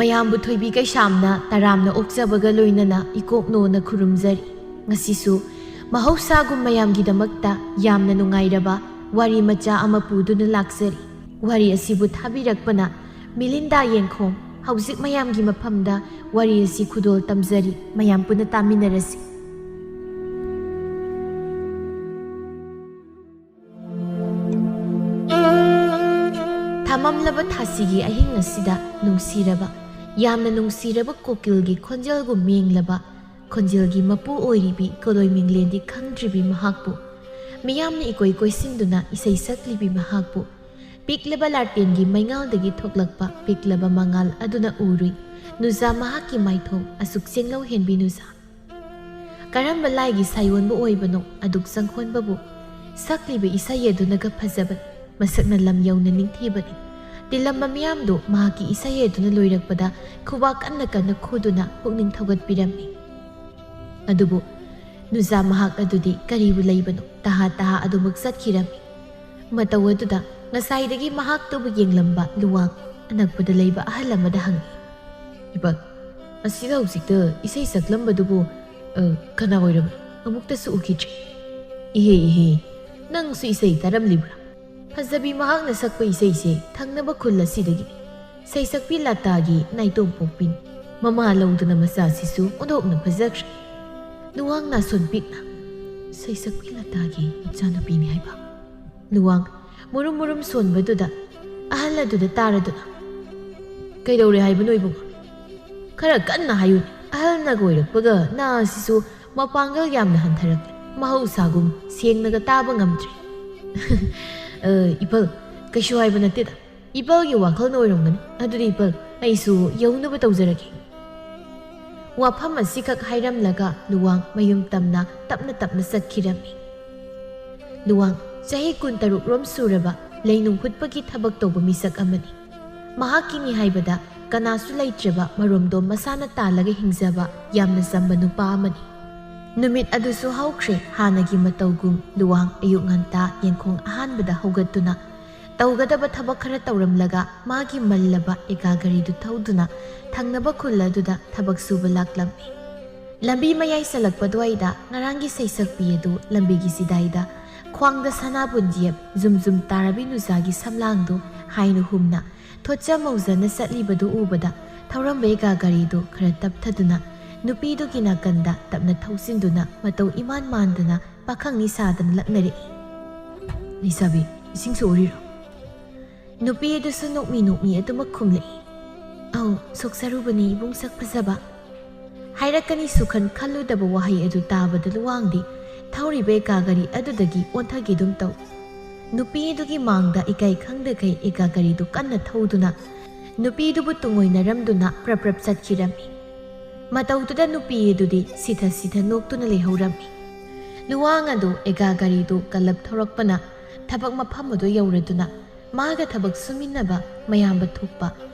ꯃꯌꯥꯝꯕꯨ ꯊꯣꯏꯕꯤ ꯀꯩꯁꯥꯝꯅ ꯇꯔꯥꯝꯅ ꯑꯣꯛꯆꯕꯒ ꯂꯣꯏꯅꯅ ꯏꯀꯣꯛꯅꯣꯅ ꯈꯨꯔꯨꯝꯖꯔꯤ꯫ ꯉꯁꯤꯁꯨ ꯃꯍꯧꯁꯥꯒꯨꯝ ꯃꯌꯥꯝꯒꯤꯗꯃꯛꯇ ꯌꯥꯝꯅ ꯅꯨꯡꯉꯥꯏꯔꯕ ꯋꯥꯔꯤ ꯃꯆꯥ ꯑꯃ ꯄꯨꯗꯨꯅ ꯂꯥꯛꯆꯔꯤ꯫ ꯋꯥꯔꯤ ꯑꯁꯤꯕꯨ ꯊꯥꯕꯤꯔꯛꯄꯅ ꯃꯤꯂꯤꯟꯗꯥ ꯌꯦꯡꯈꯣꯝ꯫ ꯍꯧꯖꯤꯛ ꯃꯌꯥꯝꯒꯤ ꯃꯐꯝꯗ ꯋꯥꯔꯤ ꯑꯁꯤ ꯈꯨꯗꯣꯜ ꯇꯝꯖꯔꯤ꯫ ꯃꯌꯥꯝ ꯄꯨꯟꯅ ꯇꯥꯃꯤꯟꯅꯔꯁꯤ꯫ ꯊꯥꯃꯝꯂꯕ ꯊꯥꯁꯤꯒꯤ ꯑꯍꯤꯡ ꯑꯁꯤꯗ ꯅꯨꯡꯁꯤꯔꯕ, ꯌꯥꯝꯅ ꯅꯨꯡꯁꯤꯔꯕ ꯀꯣꯀꯤꯜꯒꯤ ꯈꯣꯟꯖꯦꯜꯒꯨꯝ ꯃꯦꯡꯂꯕ ꯈꯣꯟꯖꯦꯜꯒꯤ ꯃꯄꯨ ꯑꯣꯏꯔꯤꯕꯤ ꯀꯣꯂꯣꯏ ꯃꯤꯡꯂꯦꯟꯗꯤ ꯈꯪꯗ꯭ꯔꯤꯕꯤ ꯃꯍꯥꯛꯄꯨ, ꯃꯤꯌꯥꯝꯅ ꯏꯀꯣꯏ ꯀꯣꯏꯁꯤꯟꯗꯨꯅ ꯏꯁꯩ ꯁꯛꯂꯤꯕꯤ ꯃꯍꯥꯛꯄꯨ, ꯄꯤꯛꯂꯕ ꯂꯥꯔꯇꯦꯟꯒꯤ ꯃꯩꯉꯥꯜꯗꯒꯤ ꯊꯣꯛꯂꯛꯄ ꯄꯤꯛꯂꯕ ꯃꯉꯥꯜ ꯑꯗꯨꯅ ꯎꯔꯨꯏ꯫ ꯅꯨꯖꯥ ꯃꯍꯥꯛꯀꯤ ꯃꯥꯏꯊꯣꯡ ꯑꯁꯨꯛ ꯆꯦꯡꯂꯧ ꯍꯦꯟꯕꯤ ꯅꯨꯖꯥ꯫ ꯀꯔꯝꯕ ꯂꯥꯏꯒꯤ ꯁꯥꯏꯑꯣꯟꯕꯨ ꯑꯣꯏꯕꯅꯣ ꯑꯗꯨꯛ ꯆꯪꯈꯣꯟꯕꯕꯨ? ꯁꯛꯂꯤꯕ ꯏꯁꯩ ꯑꯗꯨꯅꯒ ꯐꯖꯕꯅꯤ, ꯃꯁꯛꯅ ꯂꯝ ꯌꯧꯅ ꯅꯤꯡꯊꯤꯕꯅꯤ꯫ ꯇꯤꯜꯂꯝꯕ ꯃꯤꯌꯥꯝꯗꯨ ꯃꯍꯥꯛꯀꯤ ꯏꯁꯩ ꯑꯗꯨꯅ ꯂꯣꯏꯔꯛꯄꯗ ꯈꯨꯕꯥꯛ ꯀꯟꯅ ꯀꯟꯅ ꯈꯨꯗꯨꯅ ꯄꯨꯛꯅꯤꯡ ꯊꯧꯒꯠꯄꯤꯔꯝꯃꯤ꯫ ꯑꯗꯨꯕꯨ ꯅꯨꯖꯥ ꯃꯍꯥꯛ ꯑꯗꯨꯗꯤ ꯀꯔꯤꯕꯨ ꯂꯩꯕꯅꯣ, ꯇꯍꯥ ꯇꯍꯥ ꯑꯗꯨꯃꯛ ꯆꯠꯈꯤꯔꯝꯃꯤ꯫ ꯃꯇꯧ ꯑꯗꯨꯗ ꯉꯁꯥꯏꯗꯒꯤ ꯃꯍꯥꯛꯇꯨꯕꯨ ꯌꯦꯡꯂꯝꯕ ꯂꯨꯋꯥꯡ ꯑꯅꯛꯄꯗ ꯂꯩꯕ ꯑꯍꯜ ꯑꯃꯗ ꯍꯪꯉꯤ꯫ "ꯏꯄꯥ, ꯑꯁꯤꯗ ꯍꯧꯖꯤꯛꯇ ꯏꯁꯩ ꯁꯛꯂꯝꯕꯗꯨꯕꯨ ꯀꯅꯥ ꯑꯣꯏꯔꯕꯅꯣ? ꯑꯃꯨꯛꯇꯁꯨ ꯎꯈꯤꯗ꯭ꯔꯤ." "ꯏꯍꯦ ꯏꯍꯦ, ꯅꯪꯁꯨ ꯏꯁꯩ ꯇꯥꯔꯝꯂꯤꯕ꯭ꯔꯥ? ꯐꯖꯕꯤ ꯃꯍꯥꯛꯅ ꯁꯛꯄ ꯏꯁꯩꯁꯦ ꯊꯪꯅꯕ ꯈꯨꯜ ꯑꯁꯤꯗꯒꯤꯅꯤ꯫ ꯁꯩꯁꯛꯄꯤ ꯂꯥꯇꯥꯒꯤ ꯅꯥꯏꯇꯣꯝꯄꯣꯛꯄꯤꯅꯤ꯫ ꯃꯃꯥ ꯂꯧꯗꯨꯅ ꯃꯆꯥꯁꯤꯁꯨ ꯑꯣꯟꯊꯣꯛꯅ ꯐꯖꯈ꯭ꯔꯦ." ꯂꯨꯋꯥꯡ ꯅꯥꯁꯣꯟ ꯄꯤꯛꯅ "ꯁꯩꯁꯛꯄꯤ ꯂꯥꯇꯥꯒꯤ ꯃꯆꯥꯅꯨꯄꯤꯅꯤ ꯍꯥꯏꯕ?" ꯂꯨꯋꯥꯡ ꯃꯨꯔꯨꯝ ꯃꯨꯔꯨꯝ ꯁꯣꯟꯕꯗꯨꯗ ꯑꯍꯜ ꯑꯗꯨꯗ ꯇꯥꯔꯗꯨꯅ "ꯀꯩꯗꯧꯔꯦ ꯍꯥꯏꯕꯅꯣ ꯏꯕꯨꯡꯉꯣ? ꯈꯔ ꯀꯟꯅ ꯍꯥꯏꯌꯨꯅꯦ꯫ ꯑꯍꯜꯅꯒ ꯑꯣꯏꯔꯛꯄꯒ ꯅꯥꯁꯤꯁꯨ ꯃꯄꯥꯡꯒꯜ ꯌꯥꯝꯅ ꯍꯟꯊꯔꯛꯂꯦ, ꯃꯍꯧꯁꯥꯒꯨꯝ ꯁꯦꯡꯅꯒ ꯇꯥꯕ ꯉꯝꯗ꯭ꯔꯦ." "ꯏꯄꯜ, ꯀꯩꯁꯨ ꯍꯥꯏꯕ ꯅꯠꯇꯦꯗ. ꯏꯄꯜꯒꯤ ꯋꯥꯈꯜꯅ ꯑꯣꯏꯔꯝꯒꯅꯤ. ꯑꯗꯨꯗꯤ ꯏꯄꯜ, ꯑꯩꯁꯨ ꯌꯧꯅꯕ ꯇꯧꯖꯔꯒꯦ." ꯋꯥꯐꯝ ꯑꯁꯤꯈꯛ ꯍꯥꯏꯔꯝꯂꯒ ꯂꯨꯋꯥꯡ ꯃꯌꯨꯝ ꯇꯞꯅ ꯇꯞꯅ ꯆꯠꯈꯤꯔꯝꯃꯤ꯫ ꯂꯨꯋꯥꯡ ꯆꯍꯤ 23 ꯔꯣꯝ ꯁꯨꯔꯕ ꯂꯩꯅꯨꯡ ꯍꯨꯠꯄꯒꯤ ꯊꯕꯛ ꯇꯧꯕ ꯃꯤꯁꯛ ꯑꯃꯅꯤ꯫ ꯃꯍꯥꯛꯀꯤꯅꯤ ꯍꯥꯏꯕꯗ ꯀꯅꯥꯁꯨ ꯂꯩꯇ꯭ꯔꯕ ꯃꯔꯣꯝꯗꯣꯝ ꯃꯁꯥꯅ ꯇꯥꯜꯂꯒ ꯍꯤꯡꯖꯕ ꯌꯥꯝꯅ ꯆꯝꯕ ꯅꯨꯄꯥ ꯑꯃꯅꯤ꯫ ꯅꯨꯃꯤꯠ ꯑꯗꯨꯁꯨ ꯍꯧꯈ꯭ꯔꯦ ꯍꯥꯟꯅꯒꯤ ꯃꯇꯧꯒꯨꯝ꯫ ꯂꯨꯋꯥꯡ ꯑꯌꯨꯛ ꯉꯟꯇꯥ ꯌꯦꯡꯈꯣꯡ ꯑꯍꯥꯟꯕꯗ ꯍꯧꯒꯠꯇꯨꯅ ꯇꯧꯒꯗꯕ ꯊꯕꯛ ꯈꯔ ꯇꯧꯔꯝꯂꯒ ꯃꯥꯒꯤ ꯃꯜꯂꯕ ꯑꯦꯒꯥ ꯒꯥꯔꯤꯗꯨ ꯊꯧꯗꯨꯅ ꯊꯪꯅꯕ ꯈꯨꯜ ꯑꯗꯨꯗ ꯊꯕꯛ ꯁꯨꯕ ꯂꯥꯛꯂꯝꯃꯤ꯫ ꯂꯝꯕꯤ ꯃꯌꯥꯏ ꯆꯜꯂꯛꯄ ꯑꯗꯨꯋꯥꯏꯗ ꯉꯔꯥꯡꯒꯤ ꯁꯩꯁꯛꯄꯤ ꯑꯗꯨ ꯂꯝꯕꯤꯒꯤ ꯆꯤꯗꯥꯏꯗ ꯈ꯭ꯋꯥꯡꯗ ꯁꯅꯥꯕꯨꯟꯖꯦꯞ ꯖꯨꯝ ꯖꯨꯝ ꯇꯥꯔꯕꯤ ꯅꯨꯖꯥꯒꯤ ꯁꯝꯂꯥꯡꯗꯨ ꯍꯥꯏꯅ ꯍꯨꯝꯅ ꯊꯣꯠꯆ ꯃꯧꯖꯅ ꯆꯠꯂꯤꯕꯗꯨ ꯎꯕꯗ ꯊꯧꯔꯝꯕ ꯑꯦꯒꯥ ꯒꯥꯔꯤꯗꯨ ꯈꯔ ꯇꯞꯊꯗꯨꯅ ꯅꯨꯄꯤꯗꯨꯒꯤ ꯅꯥꯀꯟꯗ ꯇꯞꯅ ꯊꯧꯖꯤꯟꯗꯨꯅ ꯃꯇꯧ ꯏꯃꯥꯟ ꯃꯥꯟꯗꯅ ꯄꯥꯈꯪꯅꯤ ꯁꯥꯗꯅ ꯂꯛꯅꯔꯛꯏ꯫ "ꯂꯩꯁꯥꯕꯤ, ꯏꯁꯤꯡ ꯁꯣꯛꯎꯔꯤꯔꯣ?" ꯅꯨꯄꯤ ꯑꯗꯨꯁꯨ ꯅꯣꯛꯃꯤ ꯅꯣꯛꯃꯤ ꯑꯗꯨꯃꯛ ꯈꯨꯝꯂꯛꯏ꯫ "ꯑꯧ, ꯁꯣꯛꯆꯔꯨꯕꯅꯤ ꯏꯕꯨꯡ ꯁꯛ ꯐꯖꯕ." ꯍꯥꯏꯔꯛꯀꯅꯤꯁꯨ ꯈꯜꯂꯨꯗꯕ ꯋꯥꯍꯩ ꯑꯗꯨ ꯇꯥꯕꯗ ꯂꯨꯋꯥꯡꯗꯤ ꯊꯧꯔꯤꯕ ꯑꯦꯒꯥ ꯒꯥꯔꯤ ꯑꯗꯨꯗꯒꯤ ꯑꯣꯟꯊꯒꯦꯗꯨꯝ ꯇꯧ꯫ ꯅꯨꯄꯤ ꯑꯗꯨꯒꯤ ꯃꯥꯡꯗ ꯏꯀꯥꯏ ꯈꯪꯗꯈꯩ ꯑꯦꯒꯥ ꯒꯥꯔꯤꯗꯨ ꯀꯟꯅ ꯊꯧꯗꯨꯅ ꯅꯨꯄꯤꯗꯨꯕꯨ ꯇꯨꯡꯑꯣꯏꯅꯔꯝꯗꯨꯅ ꯄ꯭ꯔꯞ ꯄ꯭ꯔꯞ ꯆꯠꯈꯤꯔꯝꯃꯤ꯫ ꯃꯇꯧꯗꯨꯗ ꯅꯨꯄꯤ ꯑꯗꯨꯗꯤ ꯁꯤꯊ ꯁꯤꯊ ꯅꯣꯛꯇꯨꯅ ꯂꯩꯍꯧꯔꯝꯃꯤ꯫ ꯂꯨꯋꯥꯡ ꯑꯗꯨ ꯑꯦꯒꯥ ꯒꯥꯔꯤꯗꯨ ꯀꯜꯂꯞ ꯊꯧꯔꯛꯄꯅ ꯊꯕꯛ ꯃꯐꯝ ꯑꯗꯨ ꯌꯧꯔꯗꯨꯅ ꯃꯥꯒ ꯊꯕꯛ ꯁꯨꯃꯤꯟꯅꯕ ꯃꯌꯥꯝꯕ ꯊꯣꯛꯄ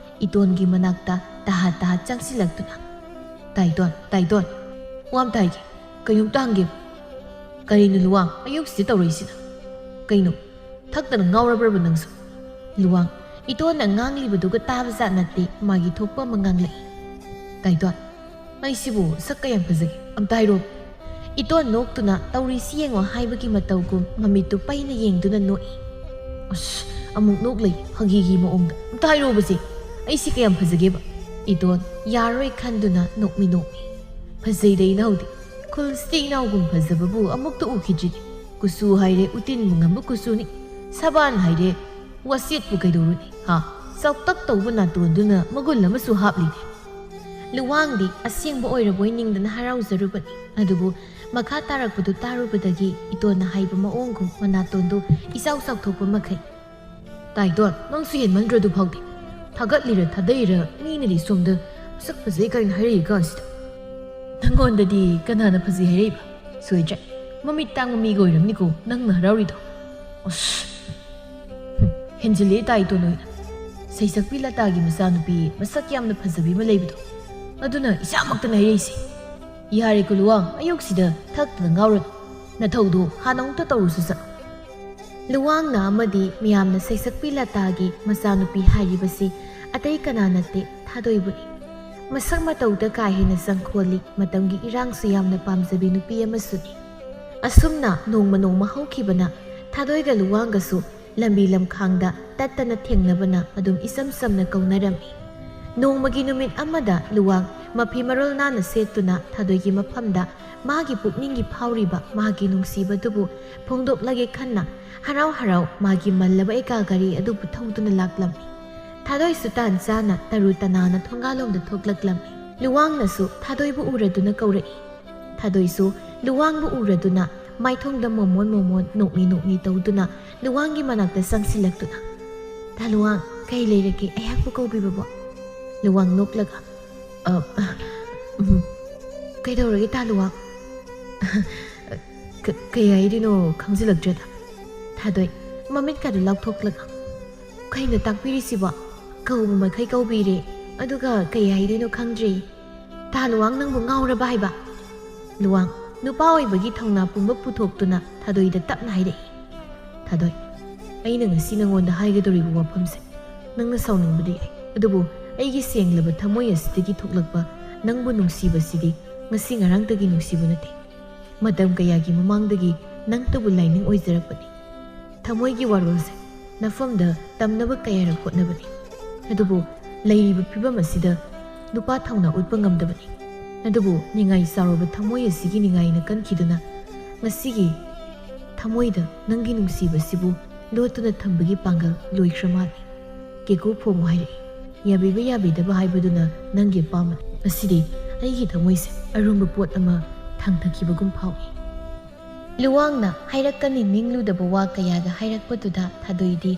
ꯏꯇꯣꯟꯒꯤ ꯃꯅꯥꯛꯇ ꯇꯍꯥ ꯇꯍꯥ ꯆꯪꯁꯤꯜꯂꯛꯇꯨꯅ "ꯇꯥꯏꯇꯣꯟ, ꯋꯥꯝꯇꯥꯏꯒꯦ, ꯀꯩꯅꯣꯝꯇ ꯍꯪꯒꯦꯕ." "ꯀꯔꯤꯅꯣ ꯂꯨꯋꯥꯡ, ꯑꯌꯨꯛꯁꯤꯗ ꯇꯧꯔꯛꯏꯁꯤꯅ? ꯀꯩꯅꯣ, ꯊꯛꯇꯅ ꯉꯥꯎꯔꯕ꯭ꯔꯕ ꯅꯪꯁꯨ?" ꯂꯨꯋꯥꯡ ꯏꯇꯣꯟꯅ ꯉꯥꯡꯂꯤꯕꯗꯨꯒ ꯇꯥꯕꯖꯥꯠ ꯅꯠꯇꯦ, ꯃꯥꯒꯤ ꯊꯣꯛꯄ ꯑꯃ ꯉꯥꯡꯂꯛꯏ꯫ "ꯇꯥꯏꯇꯣꯟ, ꯑꯩꯁꯤꯕꯨ ꯁꯛ ꯀꯌꯥꯝ ꯐꯖꯒꯦ? ꯑꯝꯇ ꯍꯥꯏꯔꯣ." ꯏꯇꯣꯟ ꯅꯣꯛꯇꯨꯅ ꯇꯧꯔꯤꯁꯤ ꯌꯦꯡꯉꯣ ꯍꯥꯏꯕꯒꯤ ꯃꯇꯧꯒꯨꯝ ꯃꯃꯤꯠꯇꯨ ꯄꯩꯅ ꯌꯦꯡꯗꯨꯅ ꯅꯣꯛꯏ꯫ "ꯑꯁ, ꯑꯃꯨꯛ ꯅꯣꯛꯂꯩ ꯐꯥꯒꯤꯒꯤ ꯃꯑꯣꯡꯗ. ꯑꯝꯇ ꯍꯥꯏꯔꯣꯕꯁꯦ, ꯑꯩꯁꯤ ꯀꯌꯥꯝ ꯐꯖꯒꯦꯕ?" ꯏꯇꯣꯟ ꯌꯥꯔꯣꯏ ꯈꯟꯗꯨꯅ ꯅꯣꯛꯃꯤ ꯅꯣꯛꯃꯤ꯫ "ꯐꯖꯩꯗ ꯏꯅꯥꯎꯗꯤ. ꯈꯨꯜꯁꯤꯗ ꯏꯅꯥꯎꯒꯨꯝ ꯐꯖꯕꯕꯨ ꯑꯃꯨꯛꯇ ꯎꯈꯤꯗ꯭ꯔꯤꯅꯤ. ꯀꯨꯆꯨ ꯍꯥꯏꯔꯦ ꯎꯇꯤꯟꯕꯨ ꯉꯝꯕ ꯀꯨꯆꯨꯅꯤ. ꯁꯕꯥꯟ ꯍꯥꯏꯔꯦ ꯋꯥꯆꯦꯠꯄꯨ ꯀꯩꯗꯧꯔꯨꯅꯤ? ꯆꯥꯎꯇꯛ ꯇꯧꯕ ꯅꯥꯇꯣꯟꯗꯨꯅ ꯃꯒꯨꯟ ꯑꯃꯁꯨ ꯍꯥꯞꯂꯤꯅꯦ." ꯂꯨꯋꯥꯡꯗꯤ ꯑꯁꯦꯡꯕ ꯑꯣꯏꯔꯕꯣꯏ ꯅꯤꯡꯗꯅ ꯍꯔꯥꯎꯖꯔꯨꯕꯅꯤ꯫ ꯑꯗꯨꯕꯨ ꯃꯈꯥ ꯇꯥꯔꯛꯄꯗꯨ ꯇꯥꯔꯨꯕꯗꯒꯤ ꯏꯇꯣꯟꯅ ꯍꯥꯏꯕ ꯃꯑꯣꯡꯒꯨꯝ ꯃꯅꯥꯇꯣꯟꯗꯨ ꯏꯆꯥꯎ ꯆꯥꯎꯊꯣꯛꯄ ꯃꯈꯩ "ꯇꯥꯏꯇꯣꯟ, ꯅꯪꯁꯨ ꯍꯦꯟꯃꯟꯗ꯭ꯔꯗꯨ ꯐꯥꯎꯗꯤ. ꯊꯥꯒꯠꯂꯤꯔ ꯊꯥꯗꯩꯔ ꯃꯤꯅꯗꯤ ꯁꯣꯝꯗ ꯃꯁꯛ ꯐꯖꯩ ꯀꯥꯏꯅ ꯍꯥꯏꯔꯛꯏ ꯀꯥꯟꯁꯤꯗ. ꯅꯪꯉꯣꯟꯗꯗꯤ ꯀꯅꯥꯅ ꯐꯖꯩ ꯍꯥꯏꯔꯛꯏꯕ? ꯁꯣꯏꯗ꯭ꯔꯦ, ꯃꯃꯤꯠ ꯇꯥꯡꯕ ꯃꯤꯒ ꯑꯣꯏꯔꯝꯅꯤꯀꯣ ꯅꯪꯅ ꯍꯔꯥꯎꯔꯤꯗꯣ." "ꯑꯁ, ꯍꯦꯟꯖꯤꯜꯂꯦ ꯇꯥꯏꯇꯣꯟ ꯑꯣꯏꯅ. ꯁꯩꯁꯛꯄꯤ ꯂꯇꯥꯒꯤ ꯃꯆꯥꯅꯨꯄꯤ ꯃꯁꯛ ꯌꯥꯝꯅ ꯐꯖꯕꯤ ꯑꯃ ꯂꯩꯕꯗꯣ, ꯑꯗꯨꯅ ꯏꯆꯥꯃꯛꯇꯅ ꯍꯥꯏꯔꯛꯏꯁꯦ." ꯌꯥꯔꯦ ꯂꯨꯋꯥꯡ ꯑꯌꯨꯛꯁꯤꯗ ꯊꯛꯇꯅ ꯉꯥꯎꯔꯅꯨ ꯅꯊꯧꯗꯨ ꯍꯥꯟꯅ ꯑꯃꯨꯛꯇ ꯇꯧꯔꯨꯁꯨ ꯆꯠꯂꯨ ꯂꯨꯋꯥꯡꯅ ꯑꯃꯗꯤ ꯃꯤꯌꯥꯝꯅ ꯁꯩꯁꯛꯄꯤ ꯂꯇꯥꯒꯤ ꯃꯆꯥꯅꯨꯄꯤ ꯍꯥꯏꯔꯤꯕꯁꯤ ꯑꯇꯩ ꯀꯅꯥ ꯅꯠꯇꯦ ꯊꯥꯗꯣꯏꯕꯨꯅꯤ ꯃꯁꯛ ꯃꯇꯧꯗ ꯀꯥ ꯍꯦꯟꯅ ꯆꯪꯈꯣꯜꯂꯤ ꯃꯇꯝꯒꯤ ꯏꯔꯥꯡꯁꯨ ꯌꯥꯝꯅ ꯄꯥꯝꯖꯕꯤ ꯅꯨꯄꯤ ꯑꯃꯁꯨꯅꯤ ꯑꯁꯨꯝꯅ ꯅꯣꯡꯃ ꯍꯧꯈꯤꯕꯅ ꯊꯥꯗꯣꯏꯒ ꯂꯨꯋꯥꯡꯒꯁꯨ ꯂꯝꯕꯤ ꯂꯝꯈꯥꯡꯗ ꯇꯠꯇꯅ ꯊꯦꯡꯅꯕꯅ ꯑꯗꯨꯝ ꯏꯆꯝ ꯆꯝꯅ ꯀꯧꯅꯔꯝꯃꯤ ꯅꯣꯡꯃꯒꯤ ꯅꯨꯃꯤꯠ ꯑꯃꯗ ꯂꯨꯋꯥꯡ ꯃꯐꯤ ꯃꯔꯣꯜ ꯅꯥꯟꯅ ꯁꯦꯠꯇꯨꯅ ꯊꯥꯗꯣꯏꯒꯤ ꯃꯐꯝꯗ ꯃꯥꯒꯤ ꯄꯨꯛꯅꯤꯡꯒꯤ ꯐꯥꯎꯔꯤꯕ ꯃꯥꯒꯤ ꯅꯨꯡꯁꯤꯕꯗꯨꯕꯨ ꯐꯣꯡꯗꯣꯛꯂꯒꯦ ꯈꯟꯅ ꯍꯔꯥꯎ ꯃꯥꯒꯤ ꯃꯜꯂꯕ ꯑꯦꯀꯥ ꯒꯥꯔꯤ ꯑꯗꯨꯕꯨ ꯊꯧꯗꯨꯅ ꯂꯥꯛꯂꯝꯃꯤ ꯊꯥꯗꯣꯏꯁꯨ ꯇꯥꯟ ꯆꯥꯅ ꯇꯔꯨ ꯇꯅꯥꯅ ꯊꯣꯡꯒꯥꯜꯂꯣꯝꯗ ꯊꯣꯛꯂꯛꯂꯝꯃꯤ ꯂꯨꯋꯥꯡꯅꯁꯨ ꯊꯥꯗꯣꯏꯕꯨ ꯎꯔꯗꯨꯅ ꯀꯧꯔꯛꯏ ꯊꯥꯗꯣꯏꯁꯨ ꯂꯨꯋꯥꯡꯕꯨ ꯎꯔꯗꯨꯅ ꯃꯥꯏꯊꯣꯡꯗ ꯃꯣꯃꯣꯟ ꯅꯣꯛꯅꯤ ꯇꯧꯗꯨꯅ ꯂꯨꯋꯥꯡꯒꯤ ꯃꯅꯥꯛꯇ ꯆꯪꯁꯤꯜꯂꯛꯇꯨꯅ ꯇꯥ ꯂꯨꯋꯥꯡ ꯀꯩ ꯂꯩꯔꯒꯦ ꯑꯩꯍꯥꯛꯄꯨ ꯀꯧꯕꯤꯕꯕꯣ ꯂꯨꯋꯥꯡ ꯅꯣꯛꯂꯒ ꯀꯩꯗꯧꯔꯒꯦ ꯇꯥ ꯂꯨꯋꯥꯡ ꯀꯩ ꯍꯥꯏꯗꯣꯏꯅꯣ ꯈꯪꯖꯤꯜꯂꯛꯇ꯭ꯔꯦꯗ ꯊꯥꯗꯣꯏ ꯃꯃꯤꯠꯀꯗꯨ ꯂꯥꯎꯊꯣꯛꯂꯒ ꯀꯩꯅꯣ ꯇꯥꯛꯄꯤꯔꯤꯁꯤꯕꯣ ꯀꯧꯕ ꯃꯈꯩ ꯀꯧꯕꯤꯔꯦ ꯑꯗꯨꯒ ꯀꯩ ꯍꯥꯏꯗꯣꯏꯅꯣ ꯈꯪꯗ꯭ꯔꯤ ꯇꯥ ꯂꯨꯋꯥꯡ ꯅꯪꯕꯨ ꯉꯥꯎꯔꯕ ꯍꯥꯏꯕ ꯂꯨꯋꯥꯡ ꯅꯨꯄꯥ ꯑꯣꯏꯕꯒꯤ ꯊꯧꯅꯥ ꯄꯨꯝꯕ ꯄꯨꯊꯣꯛꯇꯨꯅ ꯊꯥꯗꯣꯏꯗ ꯇꯞꯅ ꯍꯥꯏꯔꯛꯏ ꯊꯥꯗꯣꯏ ꯑꯩꯅ ꯉꯁꯤ ꯅꯉꯣꯟꯗ ꯍꯥꯏꯒꯗꯧꯔꯤꯕ ꯋꯥꯐꯝꯁꯦ ꯅꯪꯅ ꯁꯥꯎꯅꯤꯡꯕꯗꯤ ꯌꯥꯏ ꯑꯗꯨꯕꯨ ꯑꯩꯒꯤ ꯁꯦꯡꯂꯕ ꯊꯃꯣꯏ ꯑꯁꯤꯗꯒꯤ ꯊꯣꯛꯂꯛꯄ ꯅꯪꯕꯨ ꯅꯨꯡꯁꯤꯕꯁꯤꯗꯤ ꯉꯁꯤ ꯉꯔꯥꯡꯇꯒꯤ ꯅꯨꯡꯁꯤꯕ ꯅꯠꯇꯦ ꯃꯇꯝ ꯀꯌꯥꯒꯤ ꯃꯃꯥꯡꯗꯒꯤ ꯅꯪꯇꯕꯨ ꯂꯥꯏꯅꯤꯡ ꯑꯣꯏꯖꯔꯛꯄꯅꯤ ꯊꯃꯣꯏꯒꯤ ꯋꯥꯔꯣꯜꯁꯦ ꯅꯐꯝꯗ ꯇꯝꯅꯕ ꯀꯌꯥꯔꯛ ꯍꯣꯠꯅꯕꯅꯤ ꯑꯗꯨꯕꯨ ꯂꯩꯔꯤꯕ ꯐꯤꯕꯝ ꯑꯁꯤꯗ ꯅꯨꯄꯥ ꯊꯧꯅꯥ ꯎꯠꯄ ꯉꯝꯗꯕꯅꯤ ꯑꯗꯨꯕꯨ ꯅꯤꯡꯉꯥꯏ ꯆꯥꯎꯔꯕ ꯊꯃꯣꯏ ꯑꯁꯤꯒꯤ ꯅꯤꯡꯉꯥꯏꯅ ꯀꯟꯈꯤꯗꯨꯅ ꯉꯁꯤꯒꯤ ꯊꯃꯣꯏꯗ ꯅꯪꯒꯤ ꯅꯨꯡꯁꯤꯕꯁꯤꯕꯨ ꯂꯣꯠꯇꯨꯅ ꯊꯝꯕꯒꯤ ꯄꯥꯡꯒꯜ ꯂꯣꯏꯈ꯭ꯔ ꯃꯥꯜꯂꯤ ꯀꯦꯀꯨ ꯐꯣꯡ ꯍꯥꯏꯔꯛꯏ ꯌꯥꯕꯤꯕ ꯌꯥꯕꯤꯗꯕ ꯍꯥꯏꯕꯗꯨꯅ ꯅꯪꯒꯤ ꯑꯄꯥꯝꯕꯅꯤ ꯉꯁꯤꯗꯤ ꯑꯩꯒꯤ ꯊꯃꯣꯏꯁꯦ ꯑꯔꯨꯝꯕ ꯄꯣꯠ ꯑꯃ ꯊꯥꯡꯊꯈꯤꯕꯒꯨꯝ ꯐꯥꯎꯏ ꯂꯨꯋꯥꯡꯅ ꯍꯥꯏꯔꯛꯀꯅꯤ ꯅꯤꯡꯂꯨꯗꯕ ꯋꯥ ꯀꯌꯥꯒ ꯍꯥꯏꯔꯛꯄꯗꯨꯗ ꯊꯥꯗꯣꯏꯗꯤ